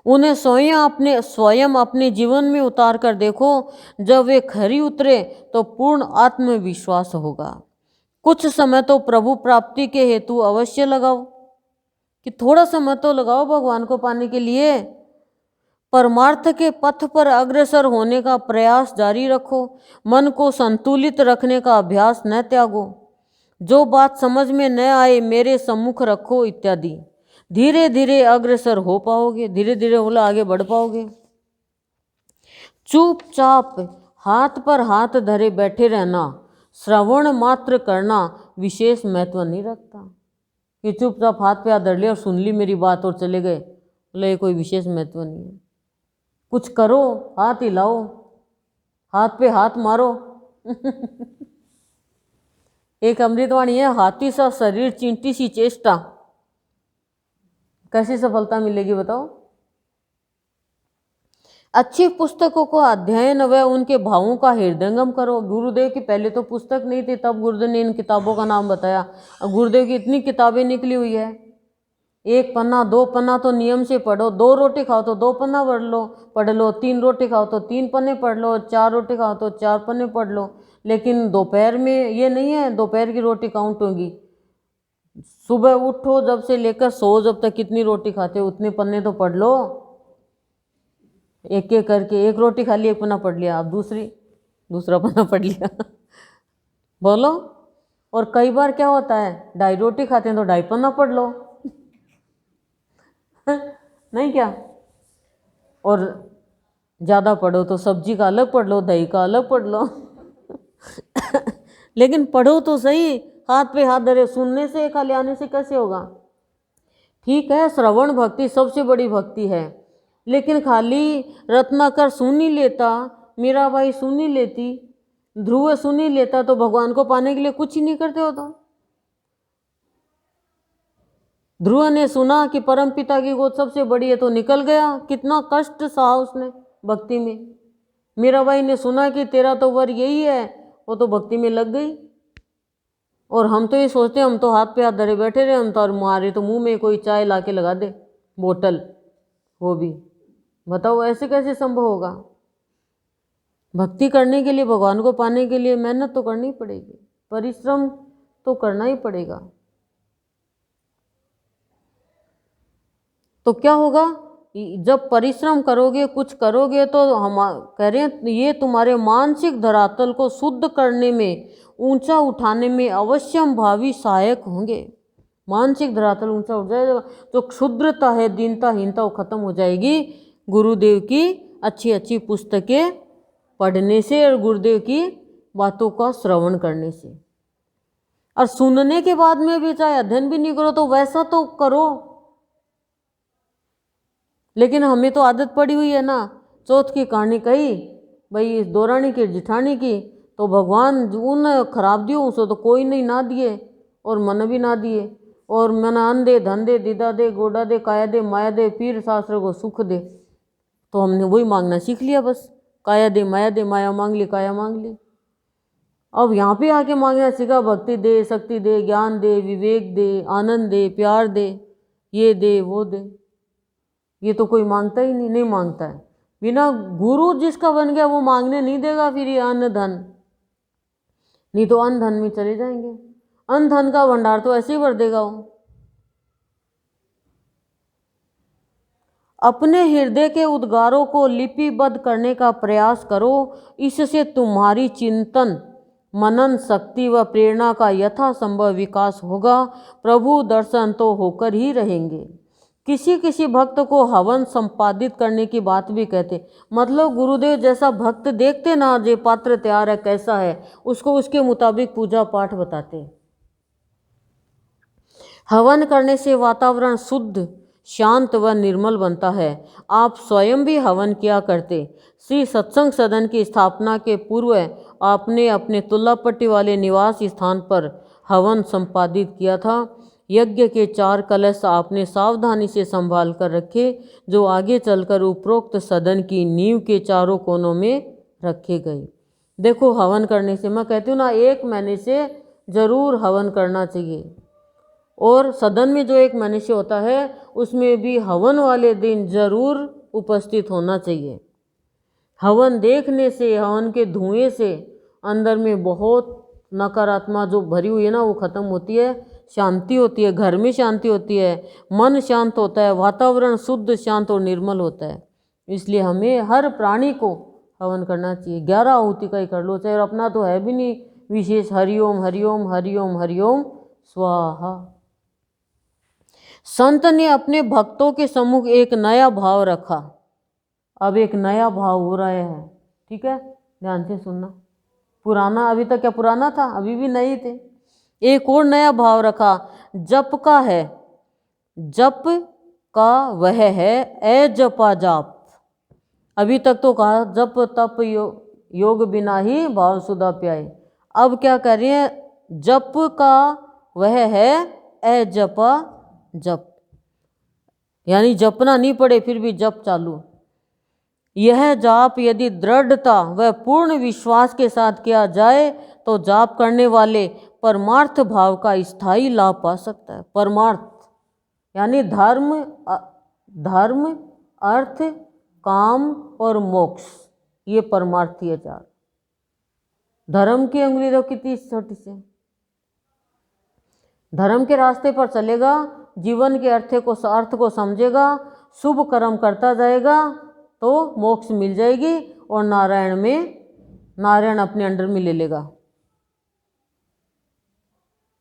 उन्हें स्वयं अपने जीवन में उतार कर देखो। जब वे खरी उतरे तो पूर्ण आत्मविश्वास होगा। कुछ समय तो प्रभु प्राप्ति के हेतु अवश्य लगाओ, कि थोड़ा समय तो लगाओ भगवान को पाने के लिए। परमार्थ के पथ पर अग्रसर होने का प्रयास जारी रखो। मन को संतुलित रखने का अभ्यास न त्यागो। जो बात समझ में न आए मेरे सम्मुख रखो इत्यादि। धीरे धीरे अग्रसर हो पाओगे, धीरे धीरे बोला आगे बढ़ पाओगे। चुपचाप हाथ पर हाथ धरे बैठे रहना, श्रवण मात्र करना विशेष महत्व नहीं रखता। कि चुपचाप हाथ पे हाथ धर लिया और सुन ली मेरी बात और चले गए, बोले ये कोई विशेष महत्व नहीं है। कुछ करो, हाथ हिलाओ, हाथ पे हाथ मारो। एक अमृतवाणी है, हाथी सा शरीर चींटी सी चेष्टा, कैसी सफलता मिलेगी बताओ? अच्छी पुस्तकों को अध्ययन व उनके भावों का हृदयंगम करो। गुरुदेव की पहले तो पुस्तक नहीं थी, तब गुरुदेव ने इन किताबों का नाम बताया। गुरुदेव की इतनी किताबें निकली हुई है, एक पन्ना दो पन्ना तो नियम से पढ़ो। 2 रोटी खाओ तो 2 पन्ना पढ़ लो, 3 रोटी खाओ तो 3 पन्ने पढ़ लो, 4 रोटी खाओ तो 4 पन्ने पढ़ लो। लेकिन दोपहर में ये नहीं है, दोपहर की रोटी काउंट होगी। सुबह उठो जब से लेकर सो जब तक कितनी रोटी खाते हो उतने पन्ने तो पढ़ लो। एक एक करके एक रोटी खा ली, एक पन्ना पढ़ लिया, अब दूसरा पन्ना पढ़ लिया। बोलो। और कई बार क्या होता है, 2.5 रोटी खाते हैं तो 2.5 पन्ना पढ़ लो। नहीं क्या? और ज़्यादा पढ़ो तो सब्जी का अलग पढ़ लो, दही का अलग पढ़ लो। लेकिन पढ़ो तो सही, हाथ पे हाथ धरे, सुनने से खाली आने से कैसे होगा? ठीक है, श्रवण भक्ति सबसे बड़ी भक्ति है, लेकिन खाली रत्नाकर सुन ही लेता, मीराबाई सुन ही लेती, ध्रुव सुन ही लेता, तो भगवान को पाने के लिए कुछ ही नहीं करते हो। तो ध्रुव ने सुना कि परम पिता की गोद सबसे बड़ी है तो निकल गया, कितना कष्ट सहा उसने भक्ति में। मीराबाई ने सुना कि तेरा तो वर यही है, वो तो भक्ति में लग गई। और हम तो ये सोचते हैं, हम तो हाथ पे हाथ धरे बैठे रहे, हम तो, और हमारे तो मुंह में कोई चाय ला के लगा दे, बोतल, वो भी। बताओ ऐसे कैसे संभव होगा? भक्ति करने के लिए, भगवान को पाने के लिए मेहनत तो करनी पड़ेगी, परिश्रम तो करना ही पड़ेगा। तो क्या होगा, जब परिश्रम करोगे, कुछ करोगे, तो हम कह रहे हैं ये तुम्हारे मानसिक धरातल को शुद्ध करने में, ऊंचा उठाने में अवश्यम भावी सहायक होंगे। मानसिक धरातल ऊंचा उठ जाएगा, जो क्षुद्रता है, दीनता, हीनता, वो खत्म हो जाएगी गुरुदेव की अच्छी अच्छी पुस्तकें पढ़ने से और गुरुदेव की बातों का श्रवण करने से। और सुनने के बाद में भी चाहे अध्ययन भी नहीं करो तो वैसा तो करो। लेकिन हमें तो आदत पड़ी हुई है ना, चौथ की कहानी कही भाई दौरानी की जिठानी की, तो भगवान उन खराब दियो उसे तो कोई नहीं ना दिए, और मन भी ना दिए, और मन अन्न दे, धन दे, दीदा दे, गोडा दे, काया दे, माया दे, पीर शास्त्र को सुख दे। तो हमने वही मांगना सीख लिया, बस काया दे, माया मांग ली, काया मांग ली। अब यहाँ पे आके मांगना सीखा, भक्ति दे, शक्ति दे, ज्ञान दे, विवेक दे, आनंद दे, प्यार दे, ये दे, वो दे। ये तो कोई मांगता ही नहीं, नहीं मांगता है। बिना गुरु जिसका बन गया वो मांगने नहीं देगा फिर ये अन्न धन, नहीं तो अन्न धन में चले जाएंगे। अन्न धन का भंडार तो ऐसे ही भर देगा वो। अपने हृदय के उद्गारों को लिपिबद्ध करने का प्रयास करो, इससे तुम्हारी चिंतन, मनन शक्ति व प्रेरणा का यथासंभव विकास होगा। प्रभु दर्शन तो होकर ही रहेंगे। किसी किसी भक्त को हवन संपादित करने की बात भी कहते, मतलब गुरुदेव जैसा भक्त देखते ना, जो पात्र तैयार है कैसा है, उसको उसके मुताबिक पूजा पाठ बताते। हवन करने से वातावरण शुद्ध, शांत व निर्मल बनता है। आप स्वयं भी हवन किया करते। श्री सत्संग सदन की स्थापना के पूर्व आपने अपने तुल्लापट्टी वाले निवास स्थान पर हवन संपादित किया था। यज्ञ के 4 कलश आपने सावधानी से संभाल कर रखे, जो आगे चलकर उपरोक्त सदन की नींव के चारों कोनों में रखे गए। देखो हवन करने से, मैं कहती हूँ ना, 1 महीने से जरूर हवन करना चाहिए। और सदन में जो 1 मनुष्य होता है उसमें भी हवन वाले दिन जरूर उपस्थित होना चाहिए। हवन देखने से, हवन के धुएं से अंदर में बहुत नकारात्मक जो भरी हुई है ना, वो खत्म होती है, शांति होती है, घर में शांति होती है, मन शांत होता है, वातावरण शुद्ध, शांत और निर्मल होता है। इसलिए हमें हर प्राणी को हवन करना चाहिए। 11 आहुति का ही कर लो चाहे, और अपना तो है भी नहीं विशेष, हरिओम हरिओम हरिओम हरिओम स्वाहा। संत ने अपने भक्तों के सम्मुख एक नया भाव रखा। अब एक नया भाव हो रहा है, ठीक है, ध्यान से सुनना। पुराना, अभी तक क्या पुराना था, अभी भी नए थे। एक और नया भाव रखा, जप का है, जप का वह है, ए जपा जाप। अभी तक तो कहा जप तप योग बिना ही भाव सुधा प्याए। अब क्या कर रहे हैं, जप का वह है, ए जपा जप, यानी जपना नहीं पड़े फिर भी जप चालू। यह जाप यदि दृढ़ता व पूर्ण विश्वास के साथ किया जाए तो जाप करने वाले परमार्थ भाव का स्थायी लाभ पा सकता है। परमार्थ यानी धर्म, अर्थ, काम और मोक्ष, ये परमार्थी है 4। धर्म की उंगली तो कितनी छोटी सी, धर्म के रास्ते पर चलेगा, जीवन के अर्थ को समझेगा, शुभ कर्म करता जाएगा, तो मोक्ष मिल जाएगी और नारायण अपने अंडर में ले लेगा।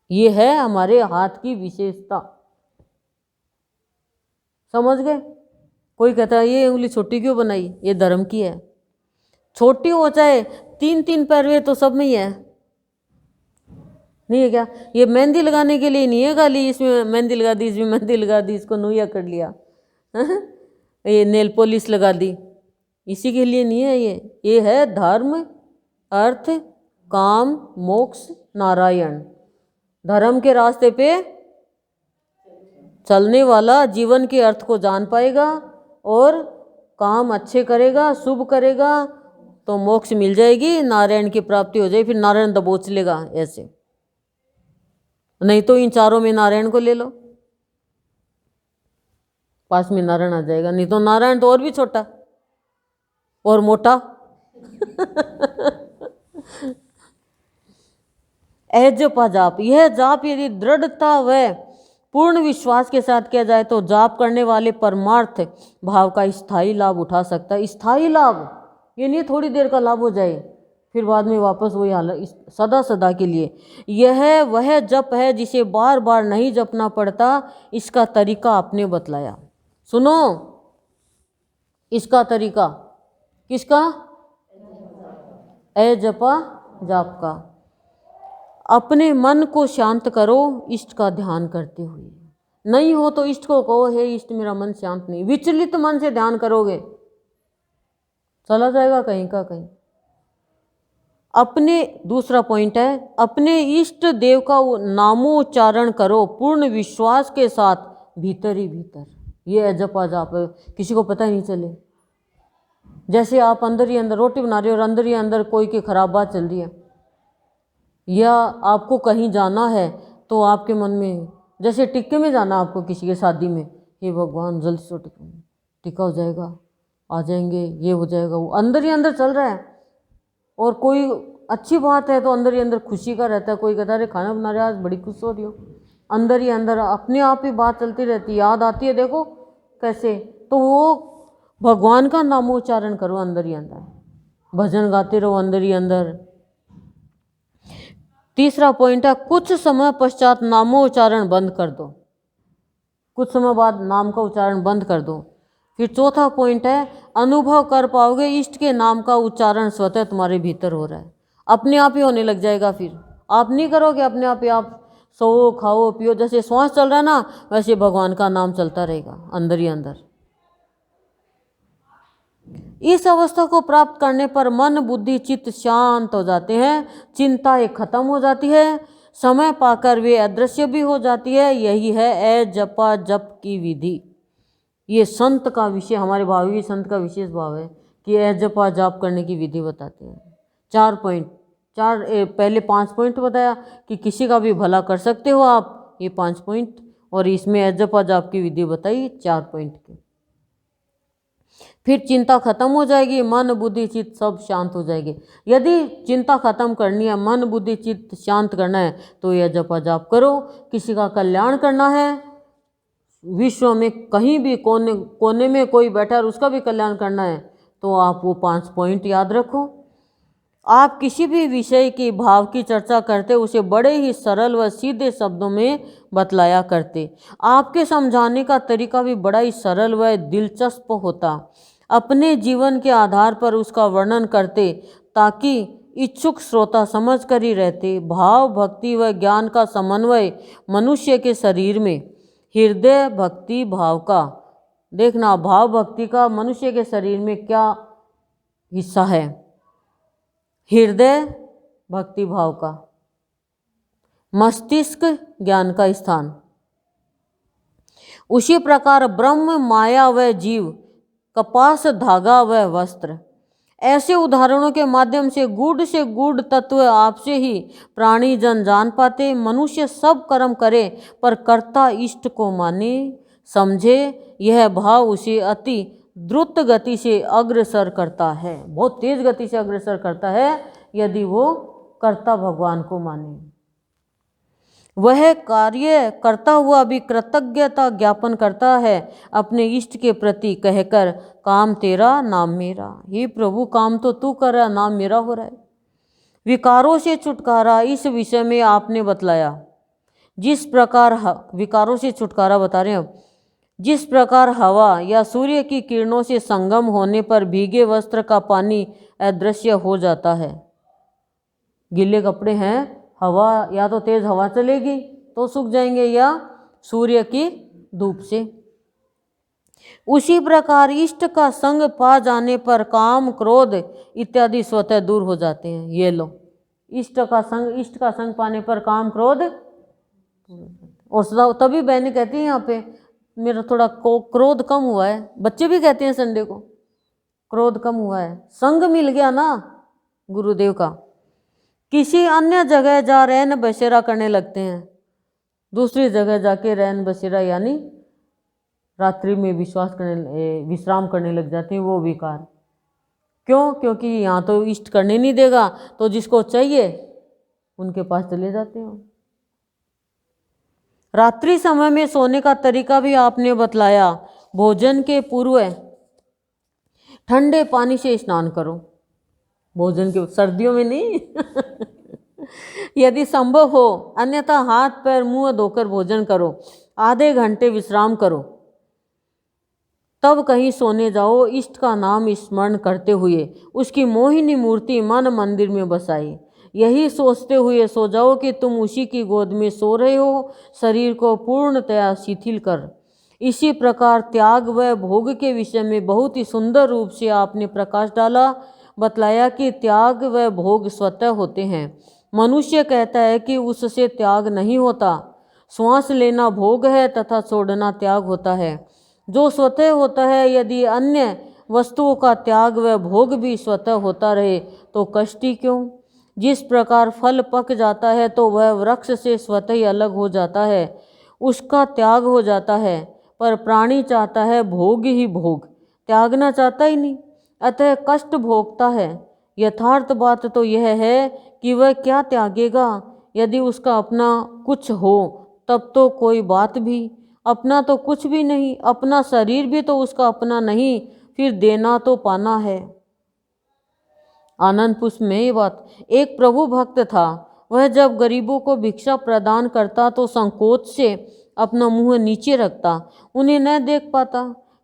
ये है हमारे हाथ की विशेषता। समझ गए? कोई कहता है ये उंगली छोटी क्यों बनाई, ये धर्म की है। छोटी हो चाहे 3-3 पैरवे तो सब में ही है, नहीं है क्या? ये मेहंदी लगाने के लिए नहीं है खाली, इसमें मेहंदी लगा दी, इसमें मेहंदी लगा दी, इसको नोया कर लिया, ये नेल पॉलिश लगा दी, इसी के लिए नहीं है। ये है धर्म, अर्थ, काम, मोक्ष, नारायण। धर्म के रास्ते पे चलने वाला जीवन के अर्थ को जान पाएगा और काम अच्छे करेगा, शुभ करेगा तो मोक्ष मिल जाएगी, नारायण की प्राप्ति हो जाएगी। फिर नारायण दबोच लेगा ऐसे, नहीं तो इन चारों में नारायण को ले लो, पास में नारायण आ जाएगा। नहीं तो नारायण तो और भी छोटा और मोटा। जपा जाप, यह जाप यदि दृढ़ता व पूर्ण विश्वास के साथ किया जाए तो जाप करने वाले परमार्थ भाव का स्थायी लाभ उठा सकता है। स्थायी लाभ, ये नहीं थोड़ी देर का लाभ हो जाए फिर बाद में वापस वही हालत, सदा सदा के लिए। यह वह जप है जिसे बार बार नहीं जपना पड़ता। इसका तरीका आपने बतलाया। सुनो, इसका तरीका किसका? जपा जाप का। अपने मन को शांत करो इष्ट का ध्यान करते हुए। नहीं हो तो इष्ट को कहो, हे इष्ट मेरा मन शांत नहीं। विचलित मन से ध्यान करोगे चला जाएगा कहीं का कहीं। अपने दूसरा पॉइंट है, अपने इष्ट देव का नामोच्चारण करो पूर्ण विश्वास के साथ भीतर ही भीतर। ये जपा जाप किसी को पता ही नहीं चले। जैसे आप अंदर ही अंदर रोटी बना रहे हो और अंदर ही अंदर कोई की खराब बात चल रही है, या आपको कहीं जाना है तो आपके मन में, जैसे टिक्के में जाना आपको किसी के शादी में, हे भगवान जल्द से टिक्का हो जाएगा, आ जाएंगे, ये हो जाएगा, वो अंदर ही अंदर चल रहा है। और कोई अच्छी बात है तो अंदर ही अंदर खुशी का रहता है। कोई कहता है खाना बना रहे आज बड़ी खुश हो रही हो, अंदर ही अंदर अपने आप ही बात चलती रहती है, याद आती है देखो कैसे। तो वो भगवान का नामोच्चारण करो अंदर ही अंदर, भजन गाते रहो अंदर ही अंदर। तीसरा पॉइंट है, कुछ समय पश्चात नामोच्चारण बंद कर दो। कुछ समय बाद नाम का उच्चारण बंद कर दो। फिर चौथा पॉइंट है, अनुभव कर पाओगे इष्ट के नाम का उच्चारण स्वतः तुम्हारे भीतर हो रहा है, अपने आप ही होने लग जाएगा। फिर आप नहीं करोगे, अपने आप ही आप सो खाओ पियो, जैसे श्वास चल रहा है ना वैसे भगवान का नाम चलता रहेगा अंदर ही अंदर। इस अवस्था को प्राप्त करने पर मन बुद्धि चित्त शांत हो जाते हैं, चिंताएं खत्म हो जाती है, समय पाकर वे अदृश्य भी हो जाती है। यही है जपा जप की विधि। ये संत का विषय, हमारे भावी संत का विशेष भाव है कि जपा जाप करने की विधि बताते हैं। 4 पॉइंट, पहले 5 पॉइंट बताया कि किसी का भी भला कर सकते हो आप, ये 5 पॉइंट, और इसमें जपा जाप की विधि बताई 4 पॉइंट की। फिर चिंता खत्म हो जाएगी, मन बुद्धि चित्त सब शांत हो जाएगी। यदि चिंता खत्म करनी है, मन बुद्धि चित्त शांत करना है तो यह जपा जाप करो। किसी का कल्याण करना है, विश्व में कहीं भी कोने में कोई बैठा है उसका भी कल्याण करना है तो आप वो 5 पॉइंट याद रखो। आप किसी भी विषय की भाव की चर्चा करते उसे बड़े ही सरल व सीधे शब्दों में बतलाया करते। आपके समझाने का तरीका भी बड़ा ही सरल व दिलचस्प होता। अपने जीवन के आधार पर उसका वर्णन करते ताकि इच्छुक श्रोता समझ कर ही रहते। भाव भक्ति व ज्ञान का समन्वय मनुष्य के शरीर में हृदय भक्ति भाव का, देखना भाव भक्ति का मनुष्य के शरीर में क्या हिस्सा है, हृदय भक्ति भाव का, मस्तिष्क ज्ञान का स्थान। उसी प्रकार ब्रह्म माया व जीव, कपास धागा व वस्त्र, ऐसे उदाहरणों के माध्यम से गूढ़ तत्व आपसे ही प्राणी जन जान पाते। मनुष्य सब कर्म करे पर कर्ता इष्ट को माने समझे, यह भाव उसे अति द्रुत गति से अग्रसर करता है, बहुत तेज गति से अग्रसर करता है यदि वो कर्ता भगवान को माने। वह कार्य करता हुआ भी कृतज्ञता ज्ञापन करता है अपने इष्ट के प्रति, कहकर काम तेरा नाम मेरा। हे प्रभु, काम तो तू कर रहा, नाम मेरा हो रहा है। विकारों से छुटकारा, इस विषय में आपने बतलाया। जिस प्रकार विकारों से छुटकारा बता रहे हैं अब। जिस प्रकार हवा या सूर्य की किरणों से संगम होने पर भीगे वस्त्र का पानी अदृश्य हो जाता है। गीले कपड़े हैं, हवा या तो तेज हवा चलेगी तो सूख जाएंगे, या सूर्य की धूप से। उसी प्रकार इष्ट का संग पा जाने पर काम, क्रोध इत्यादि स्वतः दूर हो जाते हैं। ये लो, इष्ट का संग पाने पर काम, क्रोध। और तभी बहनें कहती हैं यहाँ पे मेरा थोड़ा क्रोध कम हुआ है। बच्चे भी कहते हैं संडे को क्रोध कम हुआ है, संग मिल गया ना गुरुदेव का। किसी अन्य जगह जा रैन बसेरा करने लगते हैं, दूसरी जगह जाके रैन बसेरा यानी रात्रि में विश्राम करने लग जाते हैं। वो विकार क्यों? क्योंकि यहाँ तो इष्ट करने नहीं देगा, तो जिसको चाहिए उनके पास चले जाते हैं। रात्रि समय में सोने का तरीका भी आपने बतलाया। भोजन के पूर्व ठंडे पानी से स्नान करो। भोजन के सर्दियों में नहीं यदि संभव हो, अन्यथा हाथ पैर मुंह धोकर भोजन करो। आधे घंटे विश्राम करो, तब कहीं सोने जाओ। इष्ट का नाम स्मरण करते हुए उसकी मोहिनी मूर्ति मन मंदिर में बसाई। यही सोचते हुए सो जाओ कि तुम उसी की गोद में सो रहे हो। शरीर को पूर्णतया शिथिल कर। इसी प्रकार त्याग व भोग के विषय में बहुत ही सुंदर रूप से आपने प्रकाश डाला। बतलाया कि त्याग व भोग स्वतः होते हैं। मनुष्य कहता है कि उससे त्याग नहीं होता। श्वास लेना भोग है तथा छोड़ना त्याग होता है। जो स्वतः होता है, यदि अन्य वस्तुओं का त्याग व भोग भी स्वतः होता रहे तो कष्ट ही क्यों? जिस प्रकार फल पक जाता है तो वह वृक्ष से स्वतः ही अलग हो जाता है, उसका त्याग हो जाता है, पर प्राणी चाहता है भोग ही भोग, त्यागना चाहता ही नहीं, अतः कष्ट भोगता है। यथार्थ बात तो यह है कि वह क्या त्यागेगा? यदि उसका अपना कुछ हो तब तो कोई बात भी, अपना तो कुछ भी नहीं, अपना शरीर भी तो उसका अपना नहीं, फिर देना तो पाना है। आनंद पुष्प में ये बात। एक प्रभु भक्त था, वह जब गरीबों को भिक्षा प्रदान करता तो संकोच से अपना मुंह नीचे रखता, उन्हें न देख पाता।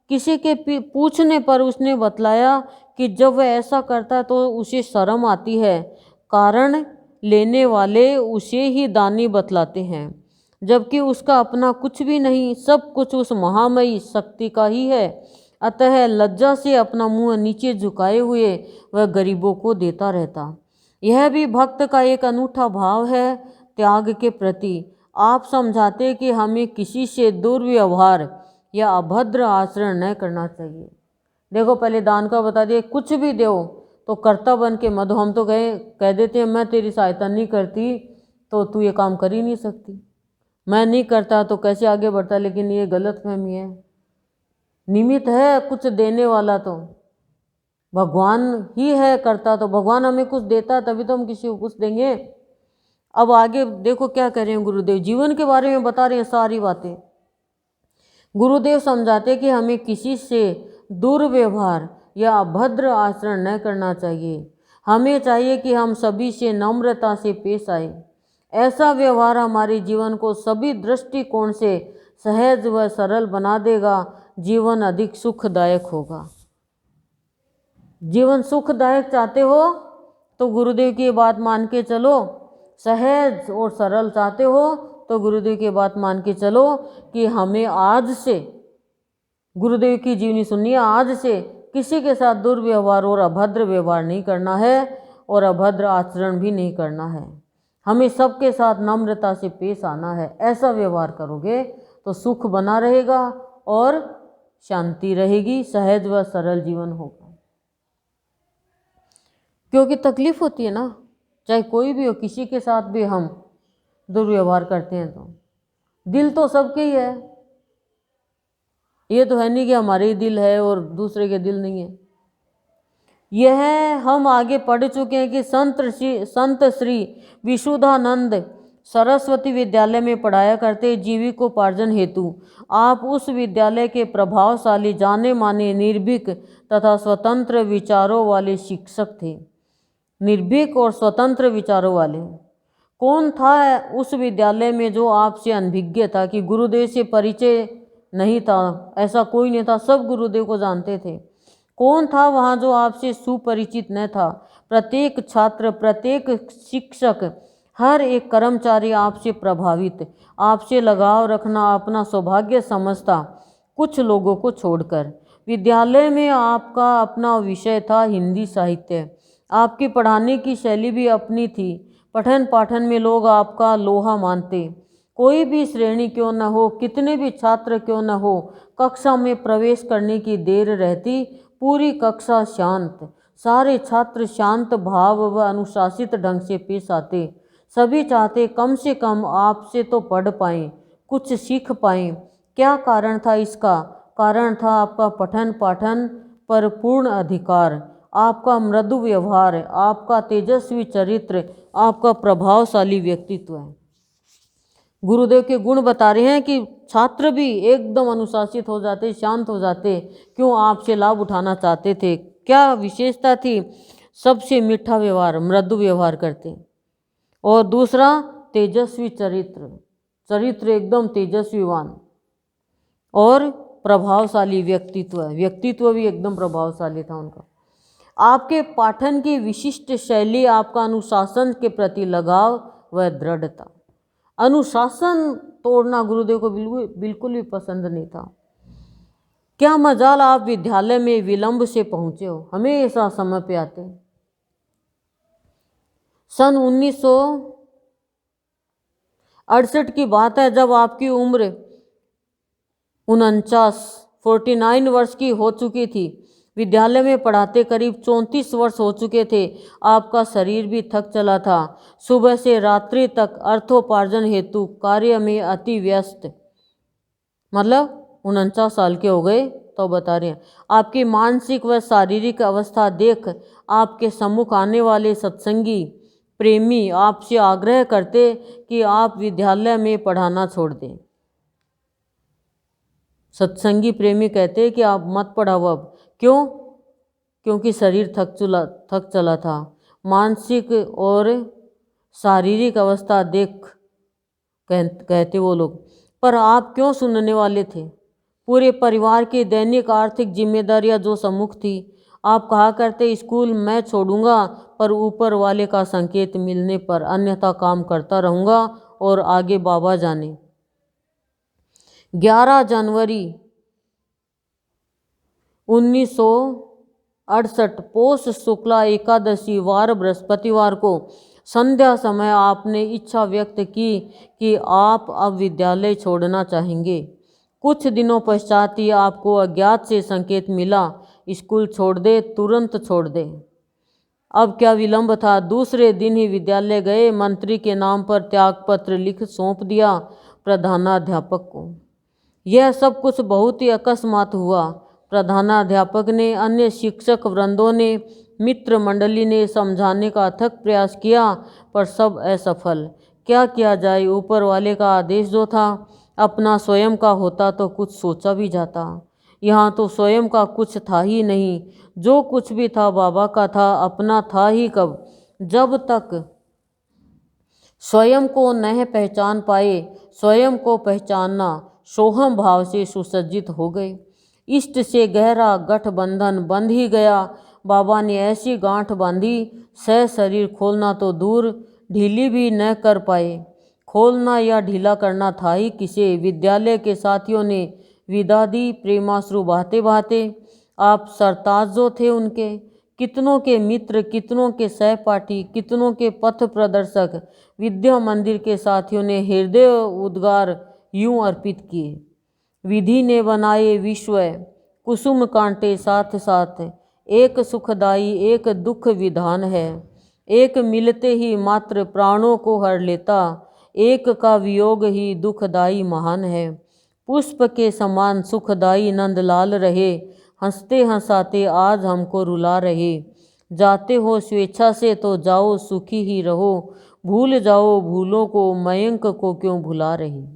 किसी के पूछने पर उसने बतलाया कि जब वह ऐसा करता तो उसे शर्म आती है, कारण लेने वाले उसे ही दानी बतलाते हैं, जबकि उसका अपना कुछ भी नहीं, सब कुछ उस महामयी शक्ति का ही है। अतः लज्जा से अपना मुंह नीचे झुकाए हुए वह गरीबों को देता रहता। यह भी भक्त का एक अनूठा भाव है त्याग के प्रति। आप समझाते कि हमें किसी से दुर्व्यवहार या अभद्र आचरण न करना चाहिए। देखो, पहले दान का बता दिया, कुछ भी दो तो कर्ता बन के मत। हम तो कह देते हैं मैं तेरी सहायता नहीं करती तो तू ये काम कर ही नहीं सकती, मैं नहीं करता तो कैसे आगे बढ़ता। लेकिन ये गलत फहमी है। निमित्त है कुछ देने वाला तो भगवान ही है करता, तो भगवान हमें कुछ देता तभी तो हम किसी को कुछ देंगे। अब आगे देखो क्या कह रहे हैं गुरुदेव, जीवन के बारे में बता रहे हैं सारी बातें। गुरुदेव समझाते कि हमें किसी से दुर्व्यवहार या अभद्र आचरण न करना चाहिए। हमें चाहिए कि हम सभी से नम्रता से पेश आए। ऐसा व्यवहार हमारे जीवन को सभी दृष्टिकोण से सहज व सरल बना देगा। जीवन अधिक सुखदायक होगा। जीवन सुखदायक चाहते हो तो गुरुदेव की बात मान के चलो। सहज और सरल चाहते हो तो गुरुदेव की बात मान के चलो कि हमें आज से गुरुदेव की जीवनी सुनिए, आज से किसी के साथ दुर्व्यवहार और अभद्र व्यवहार नहीं करना है और अभद्र आचरण भी नहीं करना है। हमें सबके साथ नम्रता से पेश आना है। ऐसा व्यवहार करोगे तो सुख बना रहेगा और शांति रहेगी, सहज व सरल जीवन होगा। क्योंकि तकलीफ होती है ना, चाहे कोई भी हो, किसी के साथ भी हम दुर्व्यवहार करते हैं तो दिल तो सबके ही है। ये तो है नहीं कि हमारे ही दिल है और दूसरे के दिल नहीं है। यह हम आगे पढ़ चुके हैं कि संत श्री विशुद्धानंद सरस्वती विद्यालय में पढ़ाया करते जीविकोपार्जन हेतु। आप उस विद्यालय के प्रभावशाली, जाने माने, निर्भीक तथा स्वतंत्र विचारों वाले शिक्षक थे। निर्भीक और स्वतंत्र विचारों वाले। कौन था उस विद्यालय में जो आपसे अनभिज्ञ था, कि गुरुदेव से परिचय नहीं था? ऐसा कोई नहीं था, सब गुरुदेव को जानते थे। कौन था वहाँ जो आपसे सुपरिचित न था? प्रत्येक छात्र, प्रत्येक शिक्षक, हर एक कर्मचारी आपसे प्रभावित, आपसे लगाव रखना अपना सौभाग्य समझता, कुछ लोगों को छोड़कर। विद्यालय में आपका अपना विषय था हिंदी साहित्य। आपकी पढ़ाने की शैली भी अपनी थी। पठन पाठन में लोग आपका लोहा मानते। कोई भी श्रेणी क्यों न हो, कितने भी छात्र क्यों न हो, कक्षा में प्रवेश करने की देर रहती, पूरी कक्षा शांत, सारे छात्र शांत भाव व अनुशासित ढंग से पेश आते। सभी चाहते कम से कम आपसे तो पढ़ पाएं, कुछ सीख पाएं। क्या कारण था इसका? कारण था आपका पठन पाठन पर पूर्ण अधिकार, आपका मृदु व्यवहार, आपका तेजस्वी चरित्र, आपका प्रभावशाली व्यक्तित्व है। गुरुदेव के गुण बता रहे हैं कि छात्र भी एकदम अनुशासित हो जाते, शांत हो जाते। क्यों? आपसे लाभ उठाना चाहते थे। क्या विशेषता थी? सबसे मीठा व्यवहार, मृदु व्यवहार करते। और दूसरा, तेजस्वी चरित्र, चरित्र एकदम तेजस्वीवान। और प्रभावशाली व्यक्तित्व, व्यक्तित्व भी एकदम प्रभावशाली था उनका। आपके पाठन की विशिष्ट शैली, आपका अनुशासन के प्रति लगाव व दृढ़ता। अनुशासन तोड़ना गुरुदेव को बिल्कुल भी पसंद नहीं था। क्या मजाल आप विद्यालय में विलंब से पहुंचे हो, हमेशा समय पे आते। सन 1968 की बात है, जब आपकी उम्र 49 वर्ष की हो चुकी थी। विद्यालय में पढ़ाते करीब 34 वर्ष हो चुके थे। आपका शरीर भी थक चला था। सुबह से रात्रि तक अर्थोपार्जन हेतु कार्य में अति व्यस्त। मतलब 49 साल के हो गए तो बता रहे हैं। आपकी मानसिक व शारीरिक अवस्था देख आपके सम्मुख आने वाले सत्संगी प्रेमी आपसे आग्रह करते कि आप विद्यालय में पढ़ाना छोड़ दें। सत्संगी प्रेमी कहते कि आप मत पढ़ाओ अब। क्यों? क्योंकि शरीर थक चला था। मानसिक और शारीरिक अवस्था देख कहते वो लोग। पर आप क्यों सुनने वाले थे? पूरे परिवार की दैनिक आर्थिक जिम्मेदारियां जो सम्मुख थी। आप कहा करते स्कूल मैं छोड़ूंगा, पर ऊपर वाले का संकेत मिलने पर अन्यथा काम करता रहूंगा और आगे बाबा जाने। 11 जनवरी 1968 पौष शुक्ला एकादशी वार बृहस्पतिवार को संध्या समय आपने इच्छा व्यक्त की कि आप अब विद्यालय छोड़ना चाहेंगे। कुछ दिनों पश्चात ही आपको अज्ञात से संकेत मिला, स्कूल छोड़ दे, तुरंत छोड़ दे। अब क्या विलंब था? दूसरे दिन ही विद्यालय गए, मंत्री के नाम पर त्यागपत्र लिख सौंप दिया प्रधानाध्यापक को। यह सब कुछ बहुत ही अकस्मात हुआ। प्रधानाध्यापक ने, अन्य शिक्षक वृंदों ने, मित्र मंडली ने समझाने का अथक प्रयास किया, पर सब असफल। क्या किया जाए? ऊपर वाले का आदेश जो था, अपना स्वयं का होता तो कुछ सोचा भी जाता। यहाँ तो स्वयं का कुछ था ही नहीं। जो कुछ भी था बाबा का था, अपना था ही कब? जब तक स्वयं को न पहचान पाए। स्वयं को पहचानना सोहम भाव से सुसज्जित हो गए। इष्ट से गहरा गठबंधन बंध ही गया। बाबा ने ऐसी गांठ बांधी, शरीर खोलना तो दूर, ढीली भी न कर पाए। खोलना या ढीला करना था ही किसे? विद्यालय के साथियों ने विदा दी प्रेमाश्रु बहाते बहाते। आप सरताज जो थे उनके, कितनों के मित्र, कितनों के सहपाठी, कितनों के पथ प्रदर्शक, विद्या मंदिर के साथियों ने हृदय उद्गार यूं अर्पित किए। विधि ने बनाए विश्व, कुसुम कांटे साथ साथ, एक सुखदाई एक दुख विधान है। एक मिलते ही मात्र प्राणों को हर लेता, एक का वियोग ही दुखदाई महान है। पुष्प के समान सुखदाई नंदलाल रहे, हंसते हंसाते आज हमको रुला रहे। जाते हो स्वेच्छा से तो जाओ, सुखी ही रहो, भूल जाओ भूलों को, मयंक को क्यों भुला रही।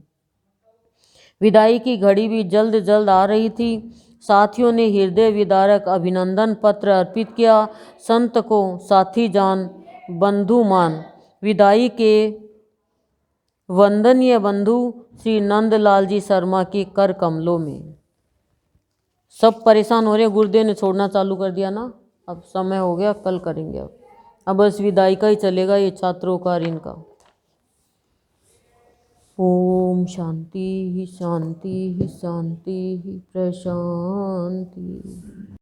विदाई की घड़ी भी जल्द जल्द आ रही थी। साथियों ने हृदय विदारक अभिनंदन पत्र अर्पित किया। संत को साथी जान बंधु मान, विदाई के वंदनीय बंधु श्री नंदलाल जी शर्मा के कर कमलों में। सब परेशान हो रहे हैं, गुरुदेव ने छोड़ना चालू कर दिया ना, अब समय हो गया, कल करेंगे। अब बस विदाई का ही चलेगा, ये छात्रों का और इनका। ओम शांति शांति शांति प्रशांति।